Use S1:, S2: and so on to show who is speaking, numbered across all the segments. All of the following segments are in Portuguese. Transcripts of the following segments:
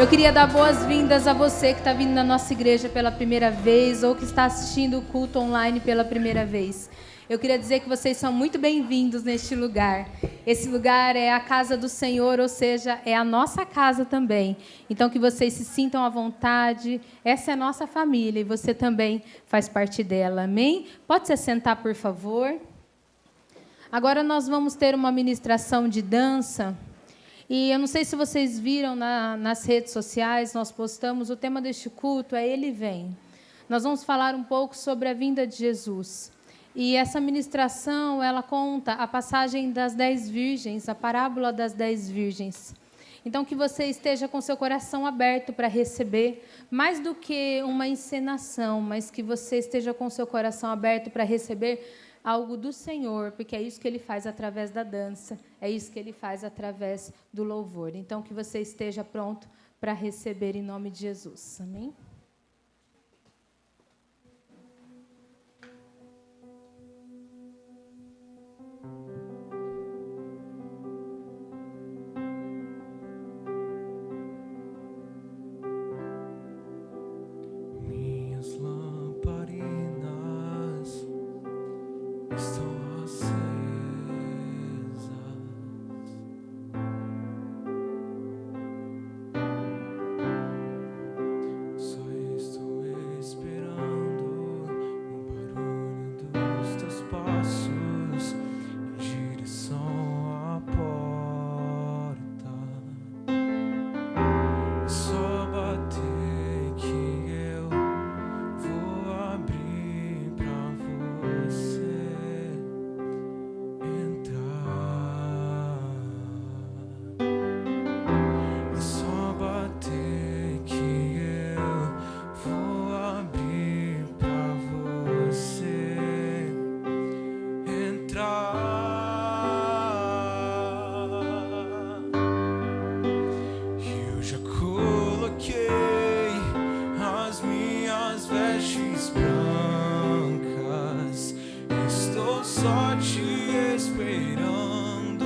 S1: Eu queria dar boas-vindas a você que está vindo na nossa igreja pela primeira vez ou que está assistindo o culto online pela primeira vez. Eu queria dizer que vocês são muito bem-vindos neste lugar. Esse lugar é a casa do Senhor, ou seja, é a nossa casa também. Então, que vocês se sintam à vontade. Essa é a nossa família e você também faz parte dela. Amém? Pode se sentar, por favor. Agora nós vamos ter uma ministração de dança. E eu não sei se vocês viram nas redes sociais, nós postamos, o tema deste culto é Ele Vem. Nós vamos falar um pouco sobre a vinda de Jesus. E essa ministração, ela conta a passagem das 10 virgens, a parábola das 10 virgens. Então, que você esteja com seu coração aberto para receber, mais do que uma encenação, mas que você esteja com seu coração aberto para receber algo do Senhor, porque é isso que Ele faz através da dança, é isso que Ele faz através do louvor. Então, que você esteja pronto para receber em nome de Jesus. Amém?
S2: Minhas lamparinas estão acesas, só estou esperando o barulho dos teus passos em direção à porta. Só bater que eu vou abrir pra você entrar. É só bater que eu vou abrir pra você entrar. Eu já coloquei as minhas vestes brancas, estou só te esperando.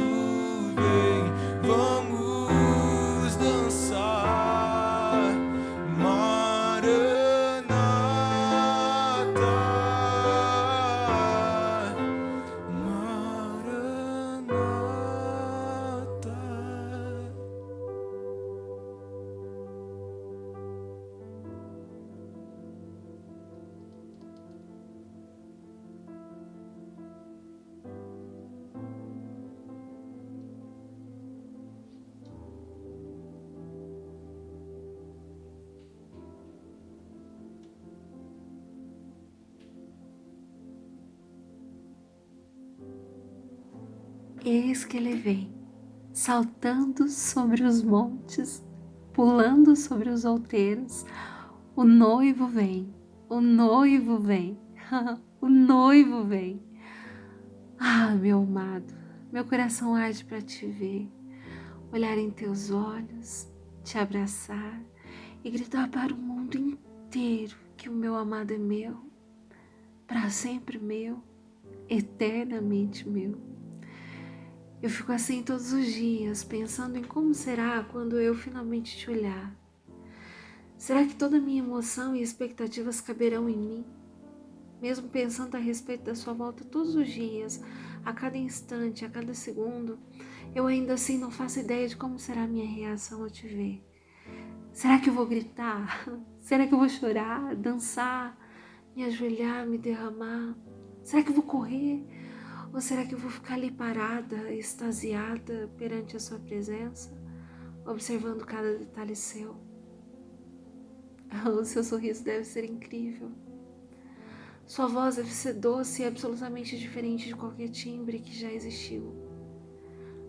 S2: Vem, vamos dançar. Maranata, Maranata.
S3: Eis que ele vem, saltando sobre os montes, pulando sobre os outeiros. O noivo vem, o noivo vem, o noivo vem. Ah, meu amado, meu coração arde para te ver, olhar em teus olhos, te abraçar e gritar para o mundo inteiro que o meu amado é meu, para sempre meu, eternamente meu. Eu fico assim todos os dias, pensando em como será quando eu finalmente te olhar. Será que toda a minha emoção e expectativas caberão em mim? Mesmo pensando a respeito da sua volta todos os dias, a cada instante, a cada segundo, eu ainda assim não faço ideia de como será a minha reação ao te ver. Será que eu vou gritar? Será que eu vou chorar, dançar, me ajoelhar, me derramar? Será que eu vou correr? Ou será que eu vou ficar ali parada, extasiada perante a sua presença, observando cada detalhe seu? O seu sorriso deve ser incrível. Sua voz deve ser doce e absolutamente diferente de qualquer timbre que já existiu.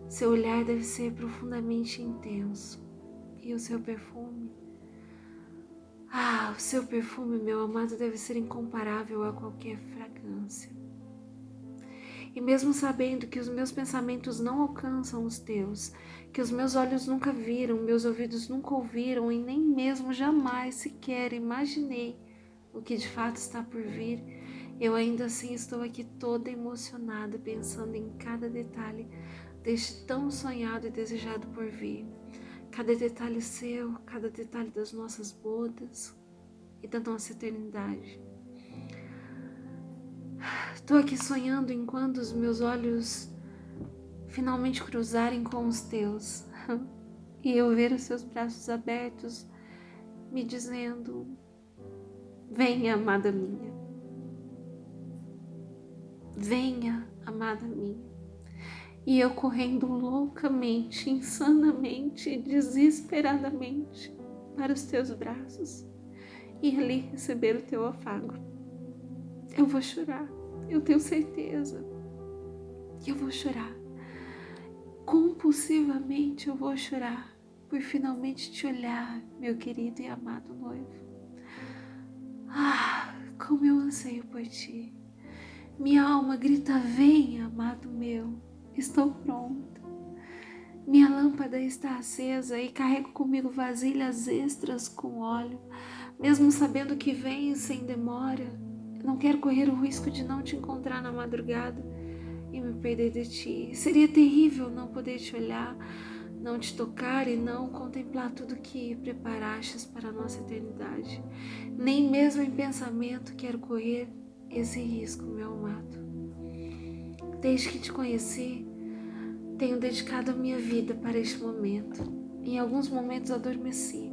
S3: Seu olhar deve ser profundamente intenso. E o seu perfume? Ah, o seu perfume, meu amado, deve ser incomparável a qualquer fragrância. E mesmo sabendo que os meus pensamentos não alcançam os teus, que os meus olhos nunca viram, meus ouvidos nunca ouviram e nem mesmo jamais sequer imaginei o que de fato está por vir, eu ainda assim estou aqui toda emocionada, pensando em cada detalhe deste tão sonhado e desejado por vir. cada detalhe seu, cada detalhe das nossas bodas e da nossa eternidade. Estou aqui sonhando enquanto os meus olhos finalmente cruzarem com os teus e eu ver os seus braços abertos me dizendo: venha, amada minha. Venha, amada minha. E eu correndo loucamente, insanamente, desesperadamente para os teus braços e ali receber o teu afago. Eu vou chorar, eu tenho certeza que eu vou chorar. Compulsivamente eu vou chorar por finalmente te olhar, meu querido e amado noivo. Ah, como eu anseio por ti. Minha alma grita: venha, amado meu. Estou pronta. Minha lâmpada está acesa e carrego comigo vasilhas extras com óleo, mesmo sabendo que vem sem demora. Não quero correr o risco de não te encontrar na madrugada e me perder de ti. Seria terrível não poder te olhar, não te tocar e não contemplar tudo que preparastes para a nossa eternidade. Nem mesmo em pensamento quero correr esse risco, meu amado. Desde que te conheci, tenho dedicado a minha vida para este momento. Em alguns momentos adormeci,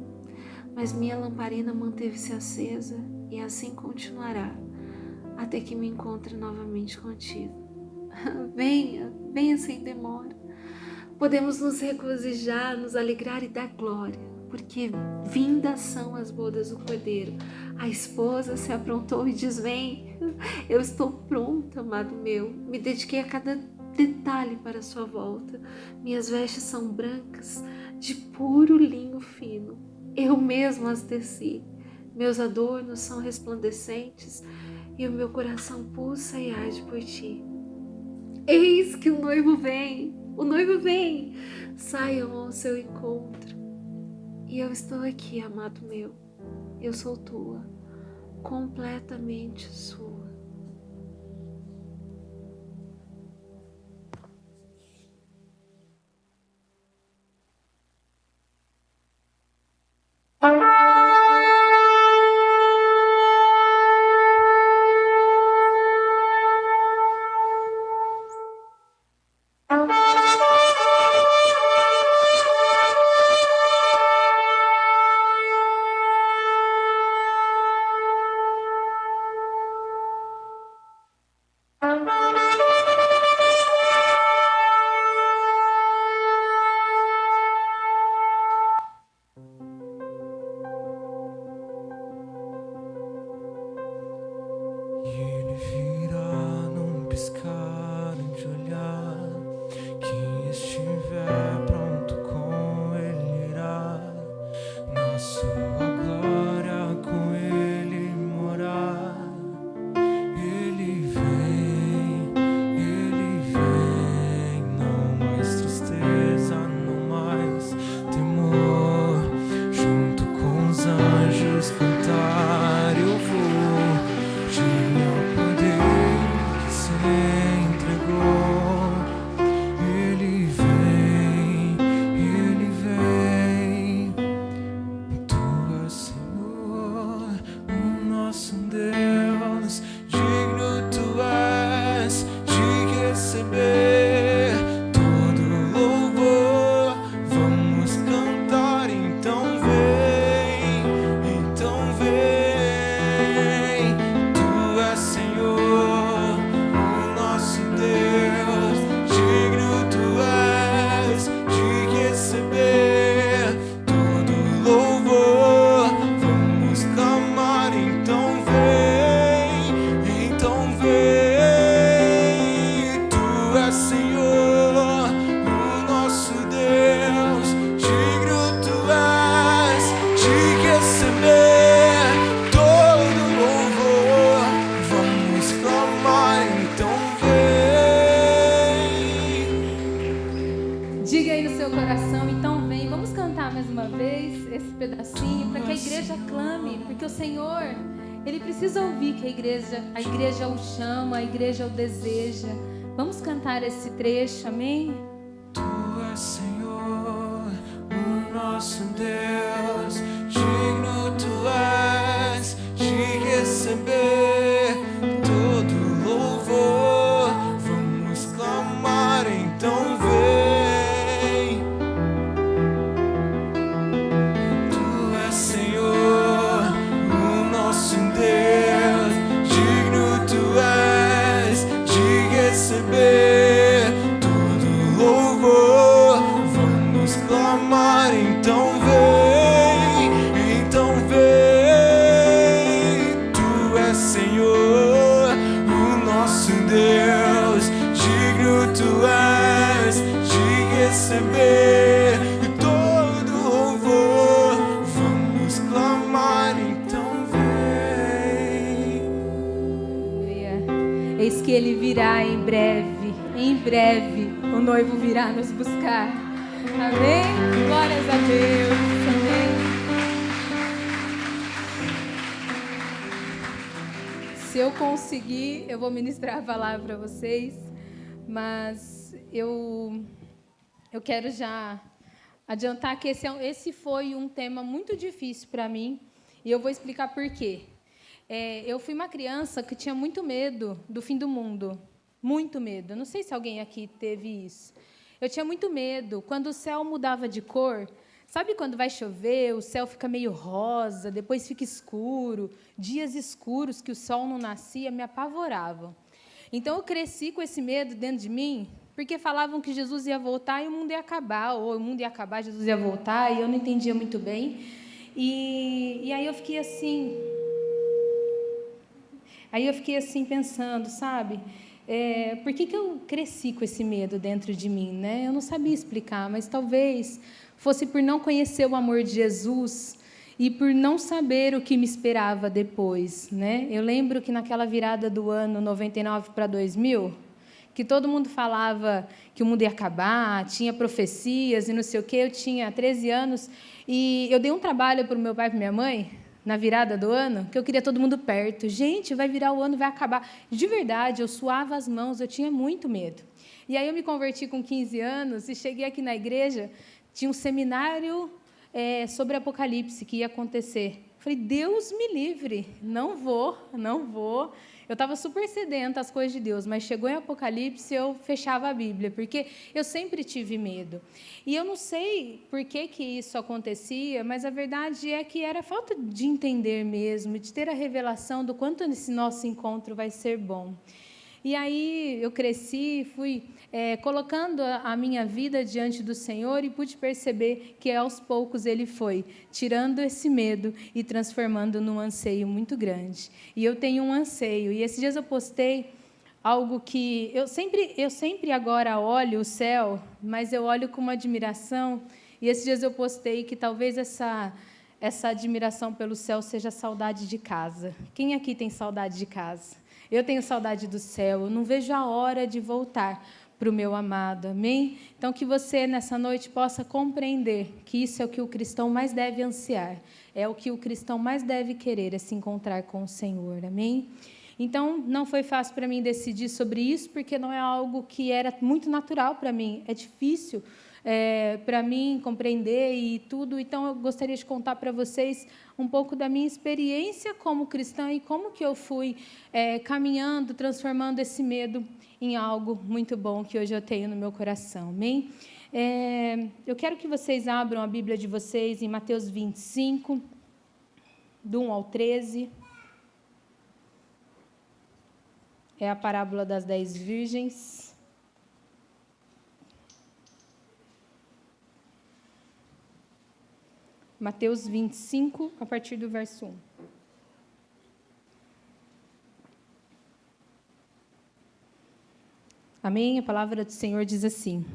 S3: mas minha lamparina manteve-se acesa e assim continuará, até que me encontre novamente contigo. Venha, venha sem demora. Podemos nos regozijar, nos alegrar e dar glória, porque vindas são as bodas do Cordeiro. A esposa se aprontou e diz: vem. Eu estou pronta, amado meu. Me dediquei a cada detalhe para a sua volta. Minhas vestes são brancas, de puro linho fino. Eu mesmo as teci. Meus adornos são resplandecentes e o meu coração pulsa e arde por ti. Eis que o noivo vem, o noivo vem. Saiam ao seu encontro. E eu estou aqui, amado meu. Eu sou tua, completamente sua.
S2: E ele virá num piscar de olhar. Quem estiver pronto com ele irá. Na sua glória com ele morar. Ele vem, não mais tristeza, não mais temor. Junto com os anjos cantar eu vou. Tinha o poder que se entregou. Ele vem. Tu és Senhor, o nosso Deus. Digno tu és de receber todo louvor. Vamos cantar, então vem, então vem. Tu és Senhor, o nosso Deus. Digno tu és de receber todo louvor. Vamos clamar, então vem, então vem. Tu és Senhor, o nosso Deus. Digno tu és de receber todo louvor. Vamos clamar, então vem.
S1: Diga aí no seu coração, então vem. Vamos cantar mais uma vez esse pedacinho para que a igreja clame, porque o Senhor, Ele precisa ouvir que a igreja o chama, a igreja o deseja. Vamos cantar esse trecho, amém?
S2: Tu és Senhor, o nosso nosso Deus, digno tu és de receber todo louvor. Vamos clamar, então vem. Tu és Senhor, o nosso Deus, digno tu és de receber todo louvor. Vamos clamar, então vem, então vem. Tu és Senhor, o nosso Deus, digno tu és de receber todo louvor. Vamos clamar, então vem.
S1: Aleluia. Eis que ele virá em breve o noivo virá nos buscar. Amém? Glórias a Deus. Amém. Se eu conseguir, eu vou ministrar a palavra para vocês, mas eu quero já adiantar que esse foi um tema muito difícil para mim, e eu vou explicar por quê. Eu fui uma criança que tinha muito medo do fim do mundo, muito medo. Não sei se alguém aqui teve isso. Eu tinha muito medo quando o céu mudava de cor. Sabe quando vai chover, o céu fica meio rosa, depois fica escuro, dias escuros que o sol não nascia, me apavoravam. Então, eu cresci com esse medo dentro de mim, porque falavam que Jesus ia voltar e o mundo ia acabar, ou o mundo ia acabar, Jesus ia voltar, e eu não entendia muito bem. E aí eu fiquei assim... pensando, sabe? Por que eu cresci com esse medo dentro de mim, né? Eu não sabia explicar, mas talvez fosse por não conhecer o amor de Jesus e por não saber o que me esperava depois, né? Eu lembro que naquela virada do ano 99 para 2000, que todo mundo falava que o mundo ia acabar, tinha profecias e não sei o quê. Eu tinha 13 anos e eu dei um trabalho para o meu pai e para minha mãe, na virada do ano, que eu queria todo mundo perto. Gente, vai virar o ano, vai acabar. De verdade, eu suava as mãos, eu tinha muito medo. E aí eu me converti com 15 anos e cheguei aqui na igreja, tinha um seminário sobre Apocalipse que ia acontecer. Falei, Deus me livre, não vou. Eu estava super sedenta às coisas de Deus, mas chegou em Apocalipse, eu fechava a Bíblia, porque eu sempre tive medo. E eu não sei por que isso acontecia, mas a verdade é que era falta de entender mesmo, de ter a revelação do quanto esse nosso encontro vai ser bom. E aí eu cresci, fui colocando a minha vida diante do Senhor e pude perceber que aos poucos Ele foi tirando esse medo e transformando num anseio muito grande. E eu tenho um anseio. E esses dias eu postei algo que eu sempre agora olho o céu, mas eu olho com uma admiração. E esses dias eu postei que talvez essa admiração pelo céu seja saudade de casa. Quem aqui tem saudade de casa? Eu tenho saudade do céu, eu não vejo a hora de voltar para o meu amado, amém? Então, que você, nessa noite, possa compreender que isso é o que o cristão mais deve ansiar, é o que o cristão mais deve querer, é se encontrar com o Senhor, amém? Então, não foi fácil para mim decidir sobre isso, porque não é algo que era muito natural para mim, é difícil para mim compreender e tudo. Então, eu gostaria de contar para vocês um pouco da minha experiência como cristã e como que eu fui caminhando, transformando esse medo em algo muito bom que hoje eu tenho no meu coração, amém? Eu quero que vocês abram a Bíblia de vocês em Mateus 25, do 1 ao 13. É a parábola das 10 virgens. Mateus 25, a partir do verso 1. Amém? A palavra do Senhor diz assim: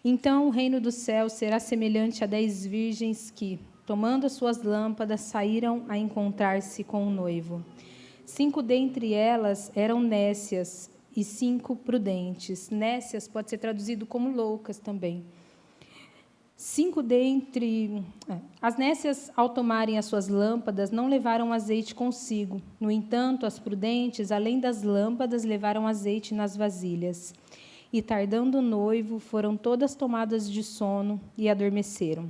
S1: Então o reino do céu será semelhante a 10 virgens que, tomando as suas lâmpadas, saíram a encontrar-se com o noivo. 5 dentre elas eram nécias e 5 prudentes. Nécias pode ser traduzido como loucas também. As nécias, ao tomarem as suas lâmpadas, não levaram azeite consigo. No entanto, as prudentes, além das lâmpadas, levaram azeite nas vasilhas. E, tardando o noivo, foram todas tomadas de sono e adormeceram.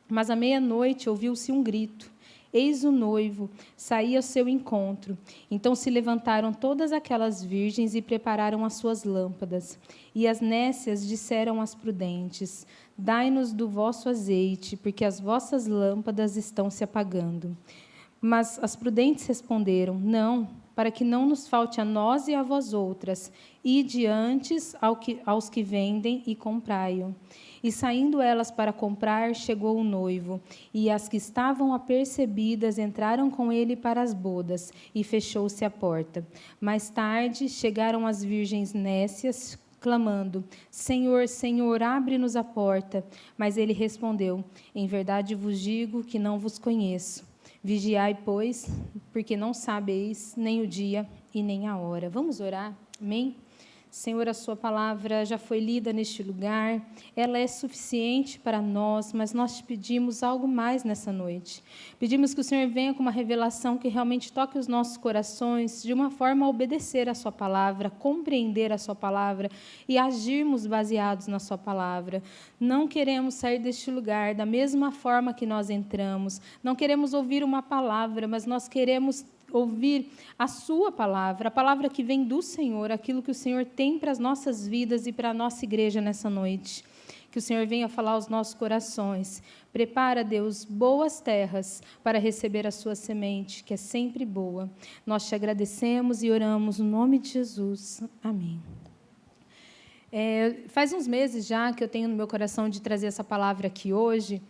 S1: Mas à meia-noite ouviu-se um grito. Eis o noivo, saía ao seu encontro. Então se levantaram todas aquelas virgens e prepararam as suas lâmpadas. E as nécias disseram às prudentes: Dai-nos do vosso azeite, porque as vossas lâmpadas estão se apagando. Mas as prudentes responderam: Não, para que não nos falte a nós e a vós outras. Ide antes aos que vendem e comprai-o. E saindo elas para comprar, chegou o noivo, e as que estavam apercebidas entraram com ele para as bodas, e fechou-se a porta. Mais tarde chegaram as virgens nécias, clamando: Senhor, Senhor, abre-nos a porta. Mas ele respondeu: Em verdade vos digo que não vos conheço. Vigiai, pois, porque não sabeis nem o dia e nem a hora. Vamos orar? Amém? Senhor, a sua palavra já foi lida neste lugar, ela é suficiente para nós, mas nós te pedimos algo mais nessa noite. Pedimos que o Senhor venha com uma revelação que realmente toque os nossos corações, de uma forma a obedecer a sua palavra, compreender a sua palavra e agirmos baseados na sua palavra. Não queremos sair deste lugar da mesma forma que nós entramos, não queremos ouvir uma palavra, mas nós queremos ouvir a sua palavra, a palavra que vem do Senhor, aquilo que o Senhor tem para as nossas vidas e para a nossa igreja nessa noite. Que o Senhor venha falar aos nossos corações. Prepara, Deus, boas terras para receber a sua semente, que é sempre boa. Nós te agradecemos e oramos no nome de Jesus. Amém. Faz uns meses já que eu tenho no meu coração de trazer essa palavra aqui hoje,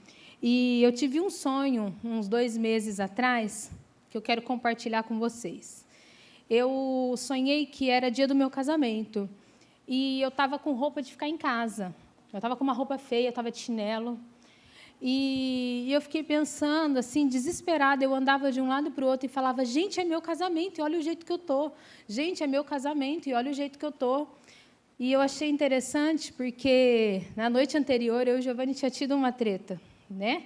S1: e eu tive um sonho, uns 2 meses atrás, que eu quero compartilhar com vocês. Eu sonhei que era dia do meu casamento, e eu estava com roupa de ficar em casa. Eu estava com uma roupa feia, eu estava de chinelo, e eu fiquei pensando, assim, desesperada. Eu andava de um lado para o outro e falava: gente, é meu casamento, e olha o jeito que eu estou. Gente, é meu casamento, e olha o jeito que eu estou. E eu achei interessante, porque na noite anterior, eu e o Giovanni tinha tido uma treta, né?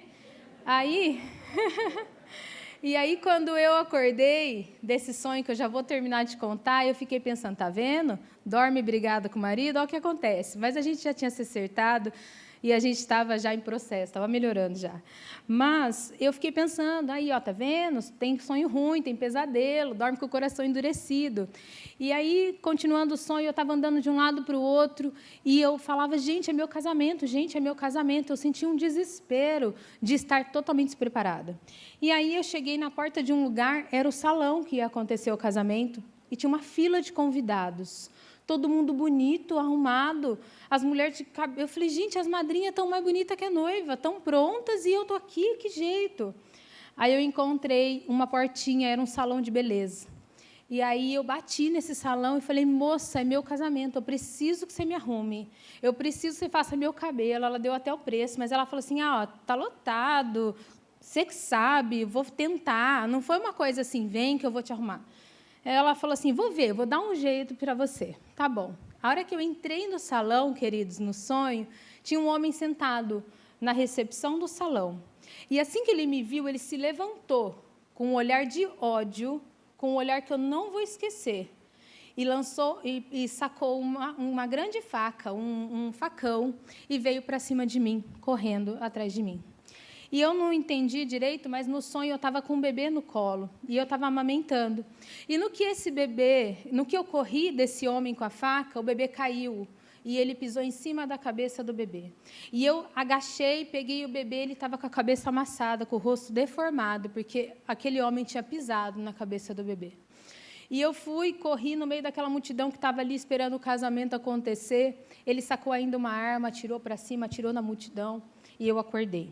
S1: E aí, quando eu acordei desse sonho, que eu já vou terminar de contar, eu fiquei pensando: tá vendo? Dorme brigada com o marido, olha o que acontece. Mas a gente já tinha se acertado e a gente estava já em processo, estava melhorando já. Mas eu fiquei pensando, aí, ó, tá vendo? Tem sonho ruim, tem pesadelo, dorme com o coração endurecido. E aí, continuando o sonho, eu estava andando de um lado para o outro e eu falava: gente, é meu casamento, gente, é meu casamento. Eu sentia um desespero de estar totalmente despreparada. E aí eu cheguei na porta de um lugar, era o salão que ia acontecer o casamento, e tinha uma fila de convidados. Todo mundo bonito, arrumado, as mulheres de cabelo. Eu falei: gente, as madrinhas estão mais bonitas que a noiva, estão prontas e eu estou aqui, que jeito? Aí eu encontrei uma portinha, era um salão de beleza. E aí eu bati nesse salão e falei: moça, é meu casamento, eu preciso que você me arrume, eu preciso que você faça meu cabelo. Ela deu até o preço, mas ela falou assim: está lotado, você que sabe, vou tentar. Não foi uma coisa assim: vem que eu vou te arrumar. Ela falou assim: vou ver, vou dar um jeito para você. Tá bom. A hora que eu entrei no salão, queridos, no sonho, tinha um homem sentado na recepção do salão. E assim que ele me viu, ele se levantou com um olhar de ódio, com um olhar que eu não vou esquecer, e lançou e sacou uma grande faca, um facão, e veio para cima de mim, correndo atrás de mim. E eu não entendi direito, mas no sonho eu estava com um bebê no colo, e eu estava amamentando. E no que eu corri desse homem com a faca, o bebê caiu, e ele pisou em cima da cabeça do bebê. E eu agachei, peguei o bebê, ele estava com a cabeça amassada, com o rosto deformado, porque aquele homem tinha pisado na cabeça do bebê. E eu corri no meio daquela multidão que estava ali esperando o casamento acontecer. Ele sacou ainda uma arma, atirou para cima, atirou na multidão, e eu acordei.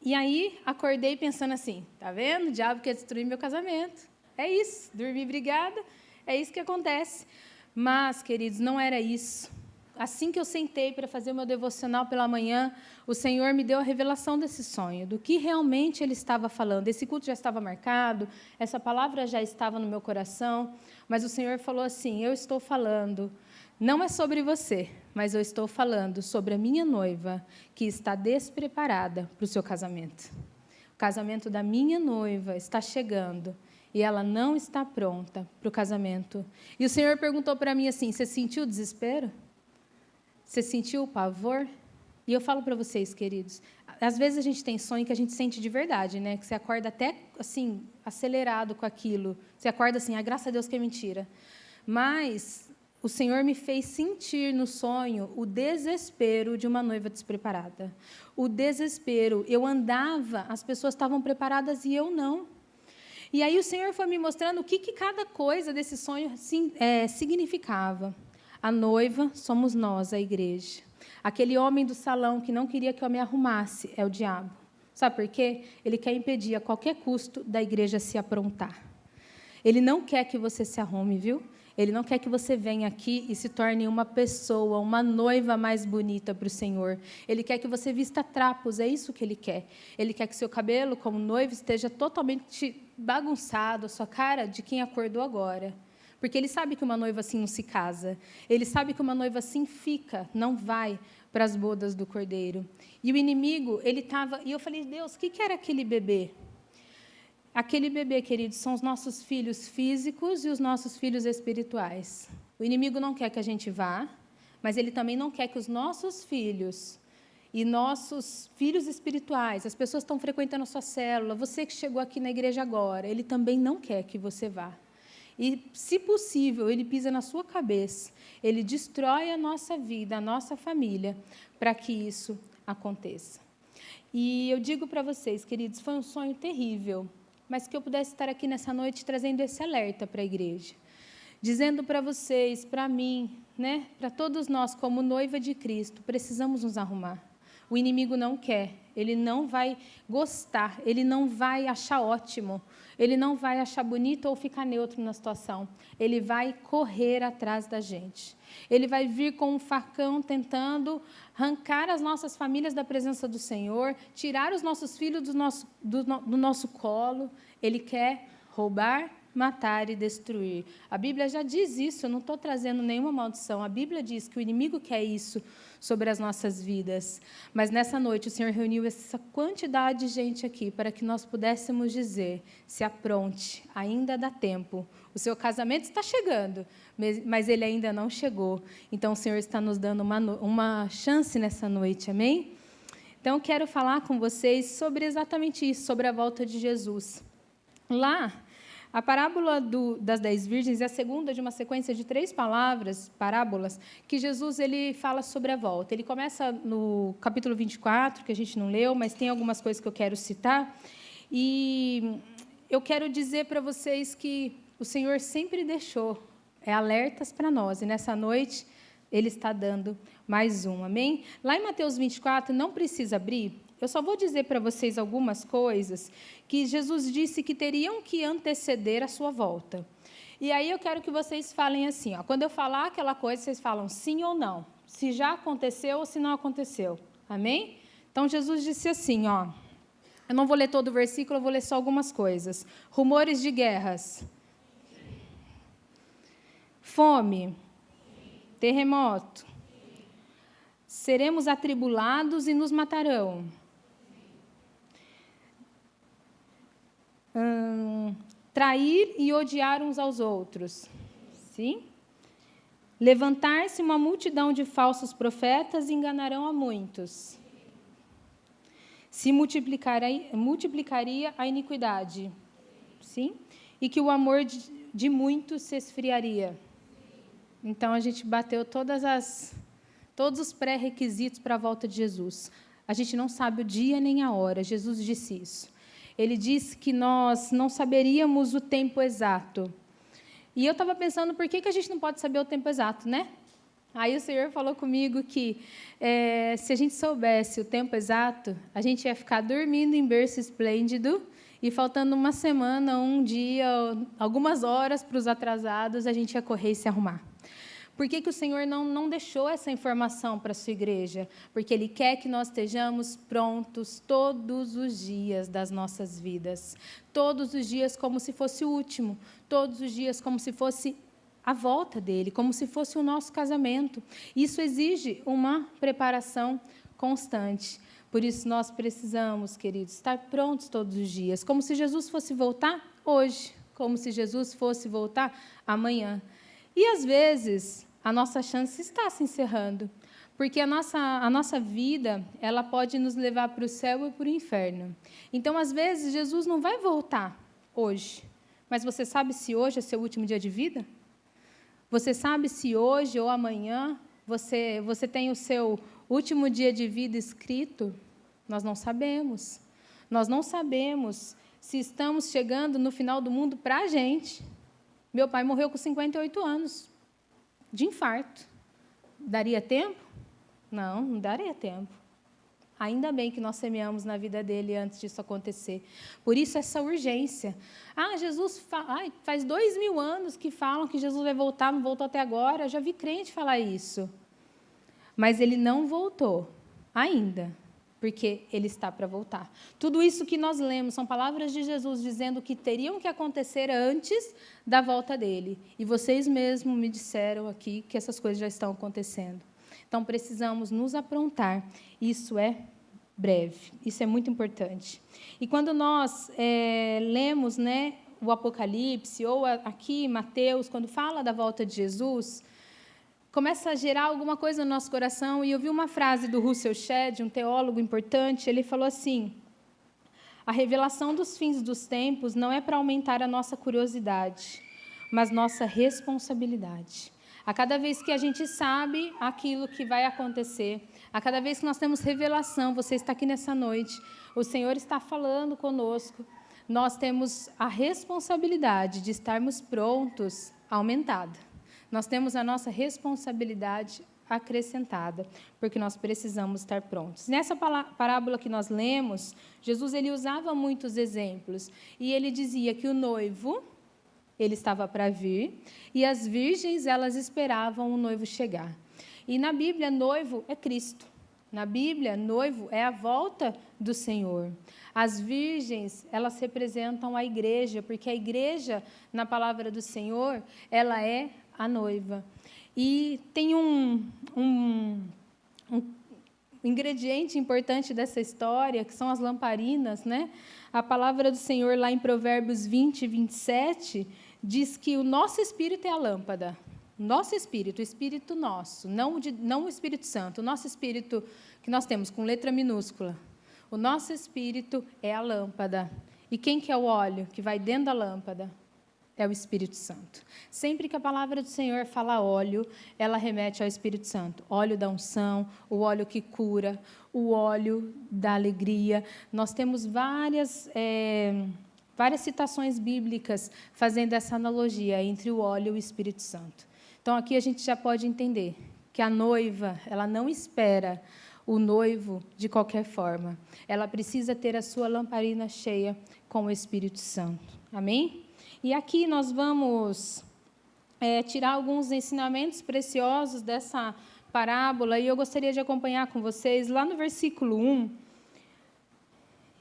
S1: E aí, acordei pensando assim: tá vendo? O diabo quer destruir meu casamento. É isso, dormi brigada, é isso que acontece. Mas, queridos, não era isso. Assim que eu sentei para fazer o meu devocional pela manhã, o Senhor me deu a revelação desse sonho, do que realmente Ele estava falando. Esse culto já estava marcado, essa palavra já estava no meu coração, mas o Senhor falou assim: eu estou falando, não é sobre você, mas eu estou falando sobre a minha noiva, que está despreparada para o seu casamento. O casamento da minha noiva está chegando e ela não está pronta para o casamento. E o Senhor perguntou para mim assim: você sentiu o desespero? Você sentiu o pavor? E eu falo para vocês, queridos, às vezes a gente tem sonho que a gente sente de verdade, né? Que você acorda até, assim, acelerado com aquilo. Você acorda assim, graças a Deus que é mentira. Mas o Senhor me fez sentir no sonho o desespero de uma noiva despreparada. O desespero. Eu andava, as pessoas estavam preparadas e eu não. E aí o Senhor foi me mostrando o que cada coisa desse sonho significava. A noiva somos nós, a igreja. Aquele homem do salão que não queria que eu me arrumasse é o diabo. Sabe por quê? Ele quer impedir a qualquer custo da igreja se aprontar. Ele não quer que você se arrume, viu? Ele não quer que você venha aqui e se torne uma pessoa, uma noiva mais bonita para o Senhor. Ele quer que você vista trapos, é isso que Ele quer. Ele quer que seu cabelo, como noiva, esteja totalmente bagunçado, a sua cara de quem acordou agora. Porque Ele sabe que uma noiva assim não se casa. Ele sabe que uma noiva assim fica, não vai para as bodas do Cordeiro. E o inimigo, ele estava... E eu falei, Deus, o que era aquele bebê? Aquele bebê, queridos, são os nossos filhos físicos e os nossos filhos espirituais. O inimigo não quer que a gente vá, mas ele também não quer que os nossos filhos e nossos filhos espirituais, as pessoas que estão frequentando a sua célula, você que chegou aqui na igreja agora, ele também não quer que você vá. E, se possível, ele pisa na sua cabeça, ele destrói a nossa vida, a nossa família, para que isso aconteça. E eu digo para vocês, queridos, foi um sonho terrível, mas que eu pudesse estar aqui nessa noite trazendo esse alerta para a igreja, dizendo para vocês, para mim, né, para todos nós, como noiva de Cristo, precisamos nos arrumar. O inimigo não quer, ele não vai gostar, ele não vai achar ótimo, ele não vai achar bonito ou ficar neutro na situação. Ele vai correr atrás da gente. Ele vai vir com um facão tentando arrancar as nossas famílias da presença do Senhor, tirar os nossos filhos do nosso colo. Ele quer roubar, matar e destruir. A Bíblia já diz isso, eu não estou trazendo nenhuma maldição. A Bíblia diz que o inimigo quer isso sobre as nossas vidas. Mas nessa noite o Senhor reuniu essa quantidade de gente aqui para que nós pudéssemos dizer, se apronte, ainda dá tempo. O seu casamento está chegando, mas ele ainda não chegou. Então o Senhor está nos dando uma chance nessa noite, amém? Então eu quero falar com vocês sobre exatamente isso, sobre a volta de Jesus. Lá, a parábola das 10 virgens é a segunda de uma sequência de 3 parábolas, que Jesus ele fala sobre a volta. Ele começa no capítulo 24, que a gente não leu, mas tem algumas coisas que eu quero citar. E eu quero dizer para vocês que o Senhor sempre deixou alertas para nós, e nessa noite Ele está dando mais um, amém? Lá em Mateus 24, não precisa abrir, eu só vou dizer para vocês algumas coisas que Jesus disse que teriam que anteceder a sua volta. E aí eu quero que vocês falem assim, ó, quando eu falar aquela coisa, vocês falam sim ou não, se já aconteceu ou se não aconteceu, amém? Então Jesus disse assim, ó, eu não vou ler todo o versículo, eu vou ler só algumas coisas. Rumores de guerras, fome, terremoto, seremos atribulados e nos matarão. Trair e odiar uns aos outros. Sim? Levantar-se uma multidão de falsos profetas e enganarão a muitos. Se multiplicaria a iniquidade. Sim? E que o amor de muitos se esfriaria. Então, a gente bateu todos os pré-requisitos para a volta de Jesus. A gente não sabe o dia nem a hora. Jesus disse isso. Ele disse que nós não saberíamos o tempo exato. E eu estava pensando, por que a gente não pode saber o tempo exato, né? Aí o Senhor falou comigo que se a gente soubesse o tempo exato, a gente ia ficar dormindo em berço esplêndido e faltando uma semana, um dia, algumas horas para os atrasados, a gente ia correr e se arrumar. Por que o Senhor não deixou essa informação para a sua igreja? Porque Ele quer que nós estejamos prontos todos os dias das nossas vidas. Todos os dias como se fosse o último. Todos os dias como se fosse a volta dEle, como se fosse o nosso casamento. Isso exige uma preparação constante. Por isso nós precisamos, queridos, estar prontos todos os dias. Como se Jesus fosse voltar hoje. Como se Jesus fosse voltar amanhã. E, às vezes, a nossa chance está se encerrando. Porque a nossa vida, ela pode nos levar para o céu e para o inferno. Então, às vezes, Jesus não vai voltar hoje. Mas você sabe se hoje é seu último dia de vida? Você sabe se hoje ou amanhã você tem o seu último dia de vida escrito? Nós não sabemos. Nós não sabemos se estamos chegando no final do mundo para a gente. Meu pai morreu com 58 anos, de infarto. Daria tempo? Não daria tempo. Ainda bem que nós semeamos na vida dele antes disso acontecer. Por isso, essa urgência. Jesus faz 2000 anos que falam que Jesus vai voltar, não voltou até agora. Eu já vi crente falar isso. Mas ele não voltou ainda, porque ele está para voltar. Tudo isso que nós lemos são palavras de Jesus dizendo que teriam que acontecer antes da volta dele. E vocês mesmos me disseram aqui que essas coisas já estão acontecendo. Então, precisamos nos aprontar. Isso é breve. Isso é muito importante. E quando nós lemos, o Apocalipse, ou aqui Mateus, quando fala da volta de Jesus, começa a gerar alguma coisa no nosso coração. E eu vi uma frase do Russell Shedd, um teólogo importante. Ele falou assim: a revelação dos fins dos tempos não é para aumentar a nossa curiosidade, mas nossa responsabilidade. A cada vez que a gente sabe aquilo que vai acontecer, a cada vez que nós temos revelação, você está aqui nessa noite, o Senhor está falando conosco, nós temos a responsabilidade de estarmos prontos aumentada. Nós temos a nossa responsabilidade acrescentada, porque nós precisamos estar prontos. Nessa parábola que nós lemos, Jesus ele usava muitos exemplos, e ele dizia que o noivo ele estava para vir, e as virgens, elas esperavam o noivo chegar. E na Bíblia, noivo é Cristo. Na Bíblia, noivo é a volta do Senhor. As virgens, elas representam a igreja, porque a igreja, na palavra do Senhor, ela é a noiva. E tem um ingrediente importante dessa história, que são as lamparinas, A palavra do Senhor, lá em Provérbios 20, 27, diz que o nosso espírito é a lâmpada. Nosso espírito, o espírito nosso, não o Espírito Santo, o nosso espírito que nós temos com letra minúscula. O nosso espírito é a lâmpada. E quem que é o óleo que vai dentro da lâmpada? É o Espírito Santo. Sempre que a palavra do Senhor fala óleo, ela remete ao Espírito Santo. Óleo da unção, o óleo que cura, o óleo da alegria. Nós temos várias citações bíblicas fazendo essa analogia entre o óleo e o Espírito Santo. Então, aqui a gente já pode entender que a noiva, ela não espera o noivo de qualquer forma. Ela precisa ter a sua lamparina cheia com o Espírito Santo. Amém? E aqui nós vamos tirar alguns ensinamentos preciosos dessa parábola, e eu gostaria de acompanhar com vocês lá no versículo 1.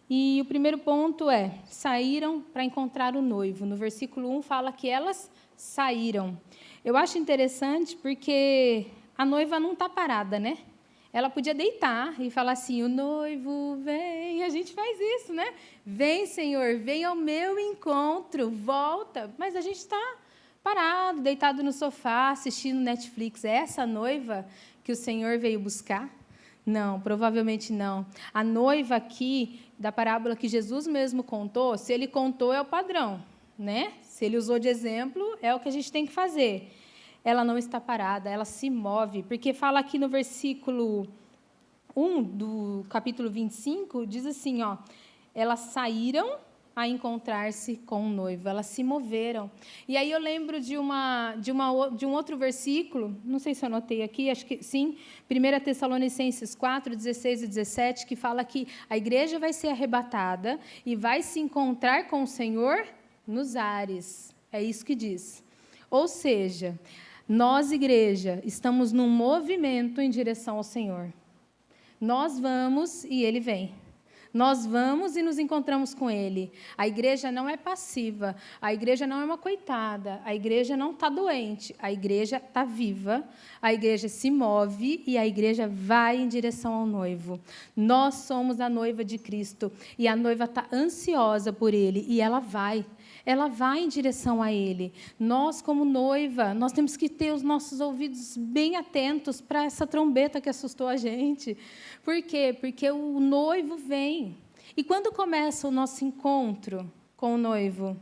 S1: E o primeiro ponto é: saíram para encontrar o noivo. No versículo 1 fala que elas saíram. Eu acho interessante porque a noiva não está parada, Ela podia deitar e falar assim: o noivo vem. E a gente faz isso, Vem, Senhor, vem ao meu encontro, volta. Mas a gente está parado, deitado no sofá, assistindo Netflix. É essa noiva que o Senhor veio buscar? Não, provavelmente não. A noiva aqui, da parábola que Jesus mesmo contou, se ele contou, é o padrão, Se ele usou de exemplo, é o que a gente tem que fazer. Ela não está parada, ela se move, porque fala aqui no versículo 1 do capítulo 25, diz assim, elas saíram a encontrar-se com o noivo, elas se moveram. E aí eu lembro de um outro versículo, não sei se eu anotei aqui, acho que sim, 1 Tessalonicenses 4, 16 e 17, que fala que a igreja vai ser arrebatada e vai se encontrar com o Senhor nos ares. É isso que diz. Ou seja, nós, igreja, estamos num movimento em direção ao Senhor. Nós vamos e Ele vem. Nós vamos e nos encontramos com Ele. A igreja não é passiva, a igreja não é uma coitada, a igreja não está doente, a igreja está viva, a igreja se move e a igreja vai em direção ao noivo. Nós somos a noiva de Cristo e a noiva está ansiosa por Ele e ela vai em direção a Ele. Nós, como noiva, nós temos que ter os nossos ouvidos bem atentos para essa trombeta que assustou a gente. Por quê? Porque o noivo vem. E quando começa o nosso encontro com o noivo?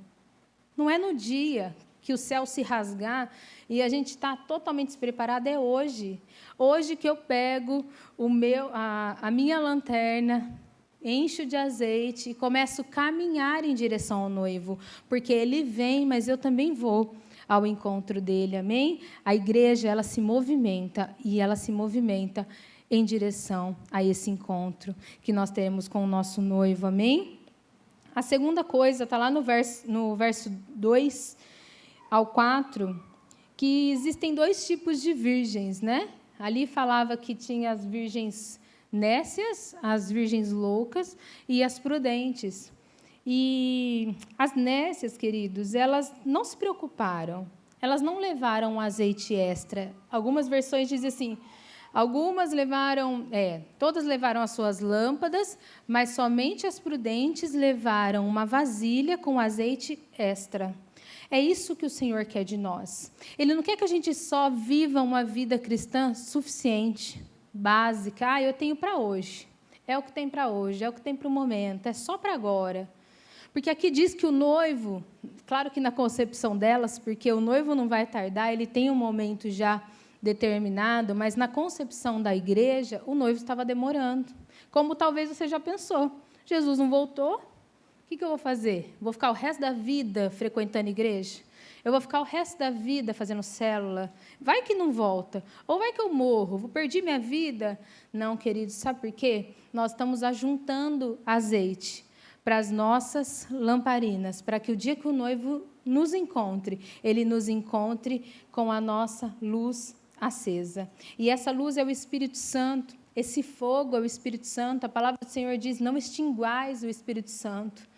S1: Não é no dia que o céu se rasgar e a gente está totalmente despreparado, é hoje. Hoje que eu pego a minha lanterna, encho de azeite e começo a caminhar em direção ao noivo, porque ele vem, mas eu também vou ao encontro dele, amém? A igreja, ela se movimenta, e ela se movimenta em direção a esse encontro que nós teremos com o nosso noivo, amém? A segunda coisa, está lá no verso 2 ao 4, que existem 2 tipos de virgens, né? Ali falava que tinha as virgens nécias, as virgens loucas e as prudentes. E as nécias, queridos, elas não se preocuparam, elas não levaram azeite extra. Algumas versões dizem assim, todas levaram as suas lâmpadas, mas somente as prudentes levaram uma vasilha com azeite extra. É isso que o Senhor quer de nós. Ele não quer que a gente só viva uma vida cristã suficiente, básica. Eu tenho para hoje. É o que tem para hoje, é o que tem para o momento, é só para agora. Porque aqui diz que o noivo, claro que na concepção delas, porque o noivo não vai tardar, ele tem um momento já determinado, mas na concepção da igreja, o noivo estava demorando. Como talvez você já pensou, Jesus não voltou, o que eu vou fazer? Vou ficar o resto da vida frequentando a igreja? Eu vou ficar o resto da vida fazendo célula? Vai que não volta. Ou vai que eu morro? Vou perder minha vida? Não, queridos, sabe por quê? Nós estamos ajuntando azeite para as nossas lamparinas, para que o dia que o noivo nos encontre, ele nos encontre com a nossa luz acesa. E essa luz é o Espírito Santo, esse fogo é o Espírito Santo. A palavra do Senhor diz, não extinguais o Espírito Santo.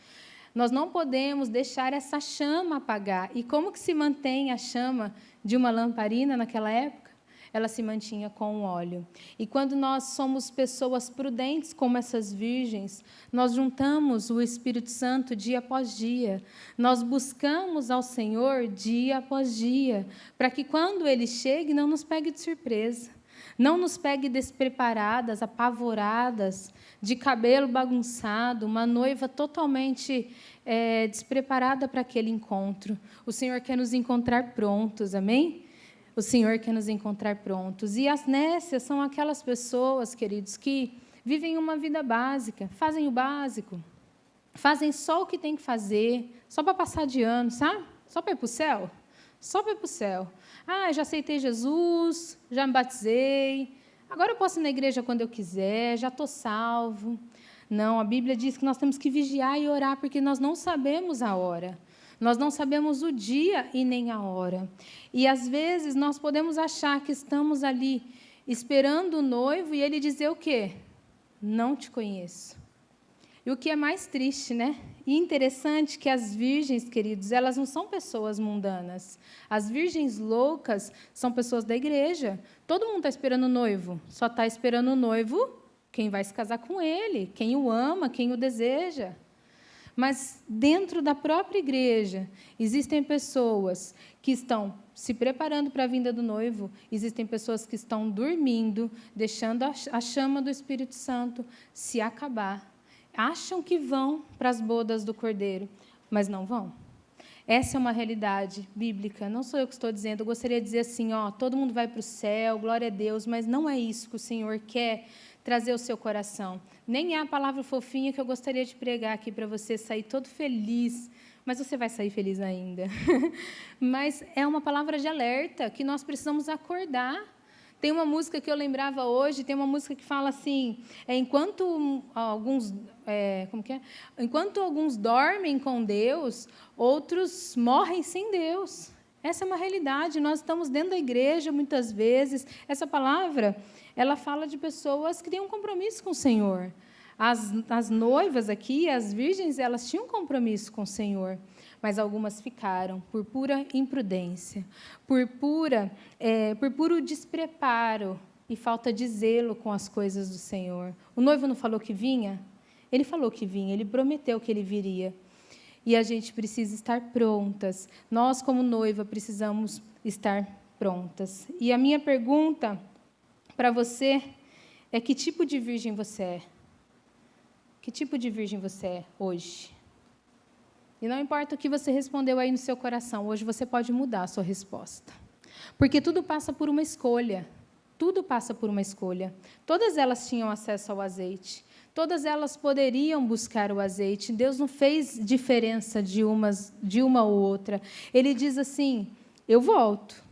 S1: Nós não podemos deixar essa chama apagar. E como que se mantém a chama de uma lamparina naquela época? Ela se mantinha com óleo. E quando nós somos pessoas prudentes como essas virgens, nós juntamos o Espírito Santo dia após dia. Nós buscamos ao Senhor dia após dia, para que quando Ele chegue, não nos pegue de surpresa. Não nos pegue despreparadas, apavoradas, de cabelo bagunçado, uma noiva totalmente despreparada para aquele encontro. O Senhor quer nos encontrar prontos, amém? O Senhor quer nos encontrar prontos. E as nécias são aquelas pessoas, queridos, que vivem uma vida básica, fazem o básico, fazem só o que tem que fazer, só para passar de ano, sabe? Só para ir para o céu. Só para ir para o céu. Já aceitei Jesus, já me batizei, agora eu posso ir na igreja quando eu quiser, já estou salvo. Não, a Bíblia diz que nós temos que vigiar e orar, porque nós não sabemos a hora. Nós não sabemos o dia e nem a hora. E, às vezes, nós podemos achar que estamos ali esperando o noivo e ele dizer o quê? Não te conheço. E o que é mais triste, né? E interessante que as virgens, queridos, elas não são pessoas mundanas. As virgens loucas são pessoas da igreja. Todo mundo está esperando o noivo. Só está esperando o noivo quem vai se casar com ele, quem o ama, quem o deseja. Mas, dentro da própria igreja, existem pessoas que estão se preparando para a vinda do noivo, existem pessoas que estão dormindo, deixando a chama do Espírito Santo se acabar. Acham que vão para as bodas do Cordeiro, mas não vão. Essa é uma realidade bíblica, não sou eu que estou dizendo. Eu gostaria de dizer assim, todo mundo vai para o céu, glória a Deus, mas não é isso que o Senhor quer trazer ao seu coração. Nem é a palavra fofinha que eu gostaria de pregar aqui para você sair todo feliz, mas você vai sair feliz ainda. Mas é uma palavra de alerta que nós precisamos acordar. Tem uma música que eu lembrava hoje, tem uma música que fala assim, enquanto alguns dormem com Deus, outros morrem sem Deus. Essa é uma realidade, nós estamos dentro da igreja muitas vezes. Essa palavra, ela fala de pessoas que têm um compromisso com o Senhor. As noivas aqui, as virgens, elas tinham um compromisso com o Senhor, mas algumas ficaram por pura imprudência, por puro despreparo e falta de zelo com as coisas do Senhor. O noivo não falou que vinha? Ele falou que vinha, ele prometeu que ele viria. E a gente precisa estar prontas. Nós, como noiva, precisamos estar prontas. E a minha pergunta para você é: que tipo de virgem você é? Que tipo de virgem você é hoje? E não importa o que você respondeu aí no seu coração, hoje você pode mudar a sua resposta. Porque tudo passa por uma escolha. Tudo passa por uma escolha. Todas elas tinham acesso ao azeite. Todas elas poderiam buscar o azeite. Deus não fez diferença de uma ou outra. Ele diz assim: eu volto.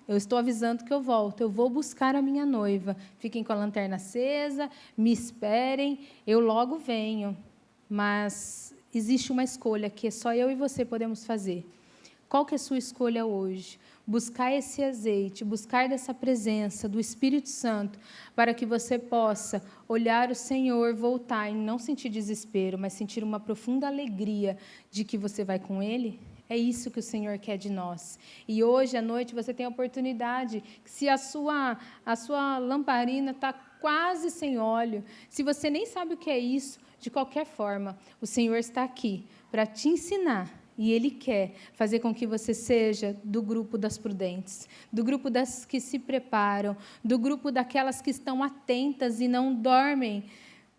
S1: Eu estou avisando que eu volto. Eu vou buscar a minha noiva. Fiquem com a lanterna acesa, me esperem, eu logo venho. Mas existe uma escolha que só eu e você podemos fazer. Qual que é a sua escolha hoje? Buscar esse azeite, buscar dessa presença do Espírito Santo, para que você possa olhar o Senhor, voltar e não sentir desespero, mas sentir uma profunda alegria de que você vai com Ele? É isso que o Senhor quer de nós. E hoje à noite você tem a oportunidade, se a sua lamparina está quase sem óleo, se você nem sabe o que é isso, de qualquer forma, o Senhor está aqui para te ensinar. E Ele quer fazer com que você seja do grupo das prudentes, do grupo das que se preparam, do grupo daquelas que estão atentas e não dormem.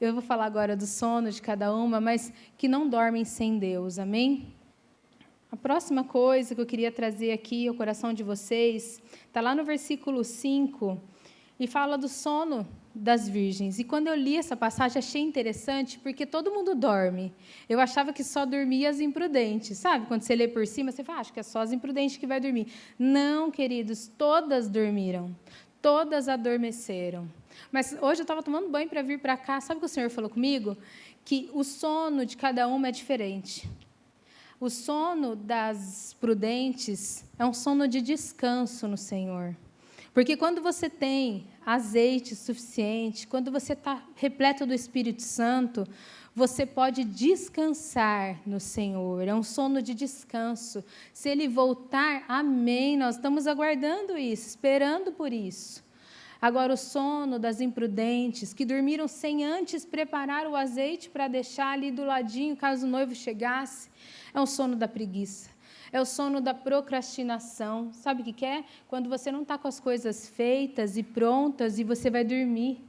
S1: Eu vou falar agora do sono de cada uma, mas que não dormem sem Deus, amém? A próxima coisa que eu queria trazer aqui ao coração de vocês, está lá no versículo 5, e fala do sono das virgens. E quando eu li essa passagem, achei interessante, porque todo mundo dorme. Eu achava que só dormia as imprudentes, sabe? Quando você lê por cima, você fala, acho que é só as imprudentes que vai dormir. Não, queridos, todas dormiram, todas adormeceram. Mas hoje eu estava tomando banho para vir para cá, sabe o que o Senhor falou comigo? Que o sono de cada uma é diferente. O sono das prudentes é um sono de descanso no Senhor. Porque quando você tem azeite suficiente, quando você está repleto do Espírito Santo, você pode descansar no Senhor. É um sono de descanso. Se Ele voltar, amém. Nós estamos aguardando isso, esperando por isso. Agora, o sono das imprudentes, que dormiram sem antes preparar o azeite para deixar ali do ladinho, caso o noivo chegasse, é um sono da preguiça. É o sono da procrastinação. Sabe o que é? Quando você não está com as coisas feitas e prontas e você vai dormir.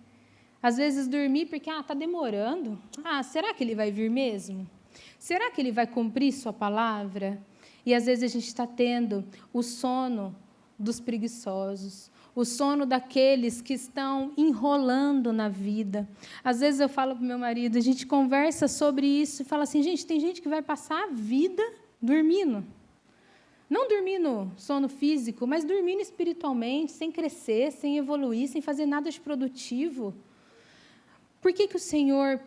S1: Às vezes dormir porque, está demorando. Será que ele vai vir mesmo? Será que ele vai cumprir sua palavra? E às vezes a gente está tendo o sono dos preguiçosos, o sono daqueles que estão enrolando na vida. Às vezes eu falo para o meu marido, a gente conversa sobre isso e fala assim, gente, tem gente que vai passar a vida dormindo. Não dormindo sono físico, mas dormindo espiritualmente, sem crescer, sem evoluir, sem fazer nada de produtivo. Por que o Senhor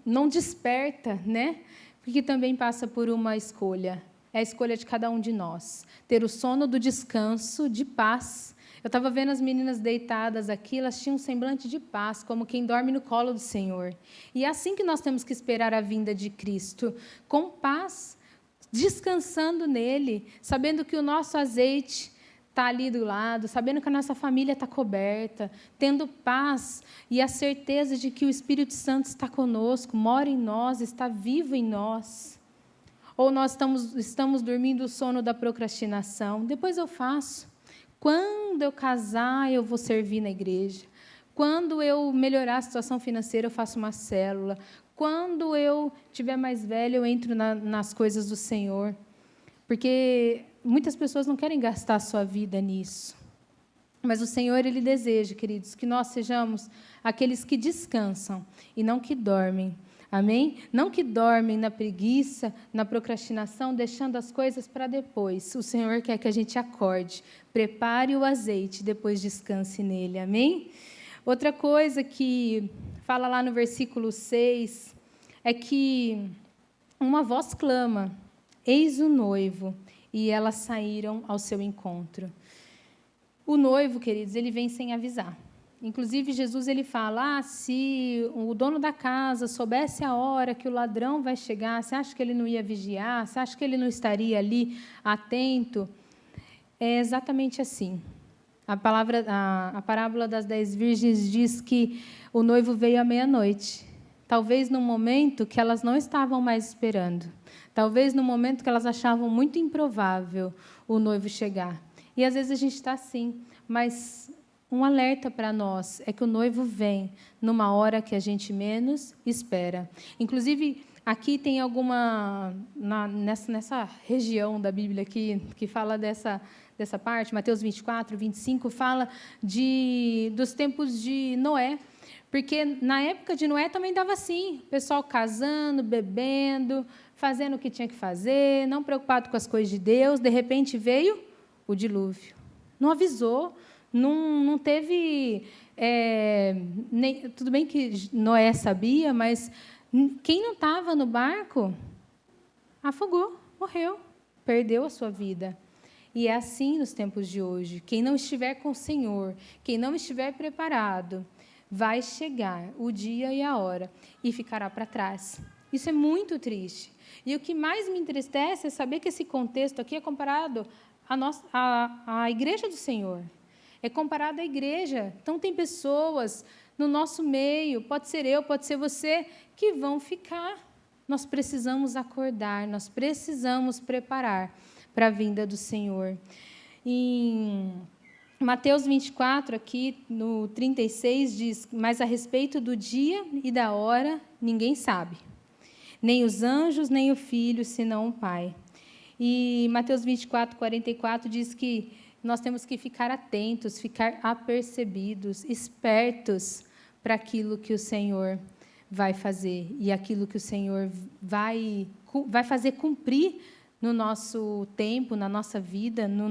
S1: não desperta, né? Porque também passa por uma escolha. É a escolha de cada um de nós. Ter o sono do descanso, de paz. Eu estava vendo as meninas deitadas aqui, elas tinham um semblante de paz, como quem dorme no colo do Senhor. E é assim que nós temos que esperar a vinda de Cristo, com paz, descansando nele, sabendo que o nosso azeite está ali do lado, sabendo que a nossa família está coberta, tendo paz e a certeza de que o Espírito Santo está conosco, mora em nós, está vivo em nós. Ou nós estamos dormindo o sono da procrastinação. Depois eu faço. Quando eu casar, eu vou servir na igreja. Quando eu melhorar a situação financeira, eu faço uma célula. Quando eu estiver mais velha, eu entro nas coisas do Senhor. Porque muitas pessoas não querem gastar a sua vida nisso. Mas o Senhor, Ele deseja, queridos, que nós sejamos aqueles que descansam e não que dormem. Amém? Não que dormem na preguiça, na procrastinação, deixando as coisas para depois. O Senhor quer que a gente acorde, prepare o azeite, depois descanse nele. Amém? Outra coisa que fala lá no versículo 6 é que uma voz clama, eis o noivo, e elas saíram ao seu encontro. O noivo, queridos, ele vem sem avisar. Inclusive, Jesus ele fala, se o dono da casa soubesse a hora que o ladrão vai chegar, você acha que ele não ia vigiar? Você acha que ele não estaria ali atento? É exatamente assim. A parábola das 10 virgens diz que o noivo veio à meia-noite. Talvez num momento que elas não estavam mais esperando. Talvez no momento que elas achavam muito improvável o noivo chegar. E às vezes a gente está assim, mas um alerta para nós é que o noivo vem numa hora que a gente menos espera. Inclusive, aqui tem alguma... nessa região da Bíblia aqui, que fala dessa parte, Mateus 24, 25, fala dos tempos de Noé. Porque na época de Noé também dava assim, o pessoal casando, bebendo, fazendo o que tinha que fazer, não preocupado com as coisas de Deus. De repente veio o dilúvio. Não avisou, não teve... tudo bem que Noé sabia, mas quem não estava no barco afogou, morreu, perdeu a sua vida. E é assim nos tempos de hoje. Quem não estiver com o Senhor, quem não estiver preparado, vai chegar o dia e a hora e ficará para trás. Isso é muito triste. E o que mais me entristece é saber que esse contexto aqui é comparado à igreja do Senhor. É comparado à igreja. Então, tem pessoas no nosso meio, pode ser eu, pode ser você, que vão ficar. Nós precisamos acordar, nós precisamos preparar para a vinda do Senhor. Em Mateus 24, aqui no 36, diz, mas a respeito do dia e da hora, ninguém sabe. Nem os anjos, nem o Filho, senão o Pai. E Mateus 24, 44 diz que nós temos que ficar atentos, ficar apercebidos, espertos para aquilo que o Senhor vai fazer e aquilo que o Senhor vai fazer cumprir no nosso tempo, na nossa vida, no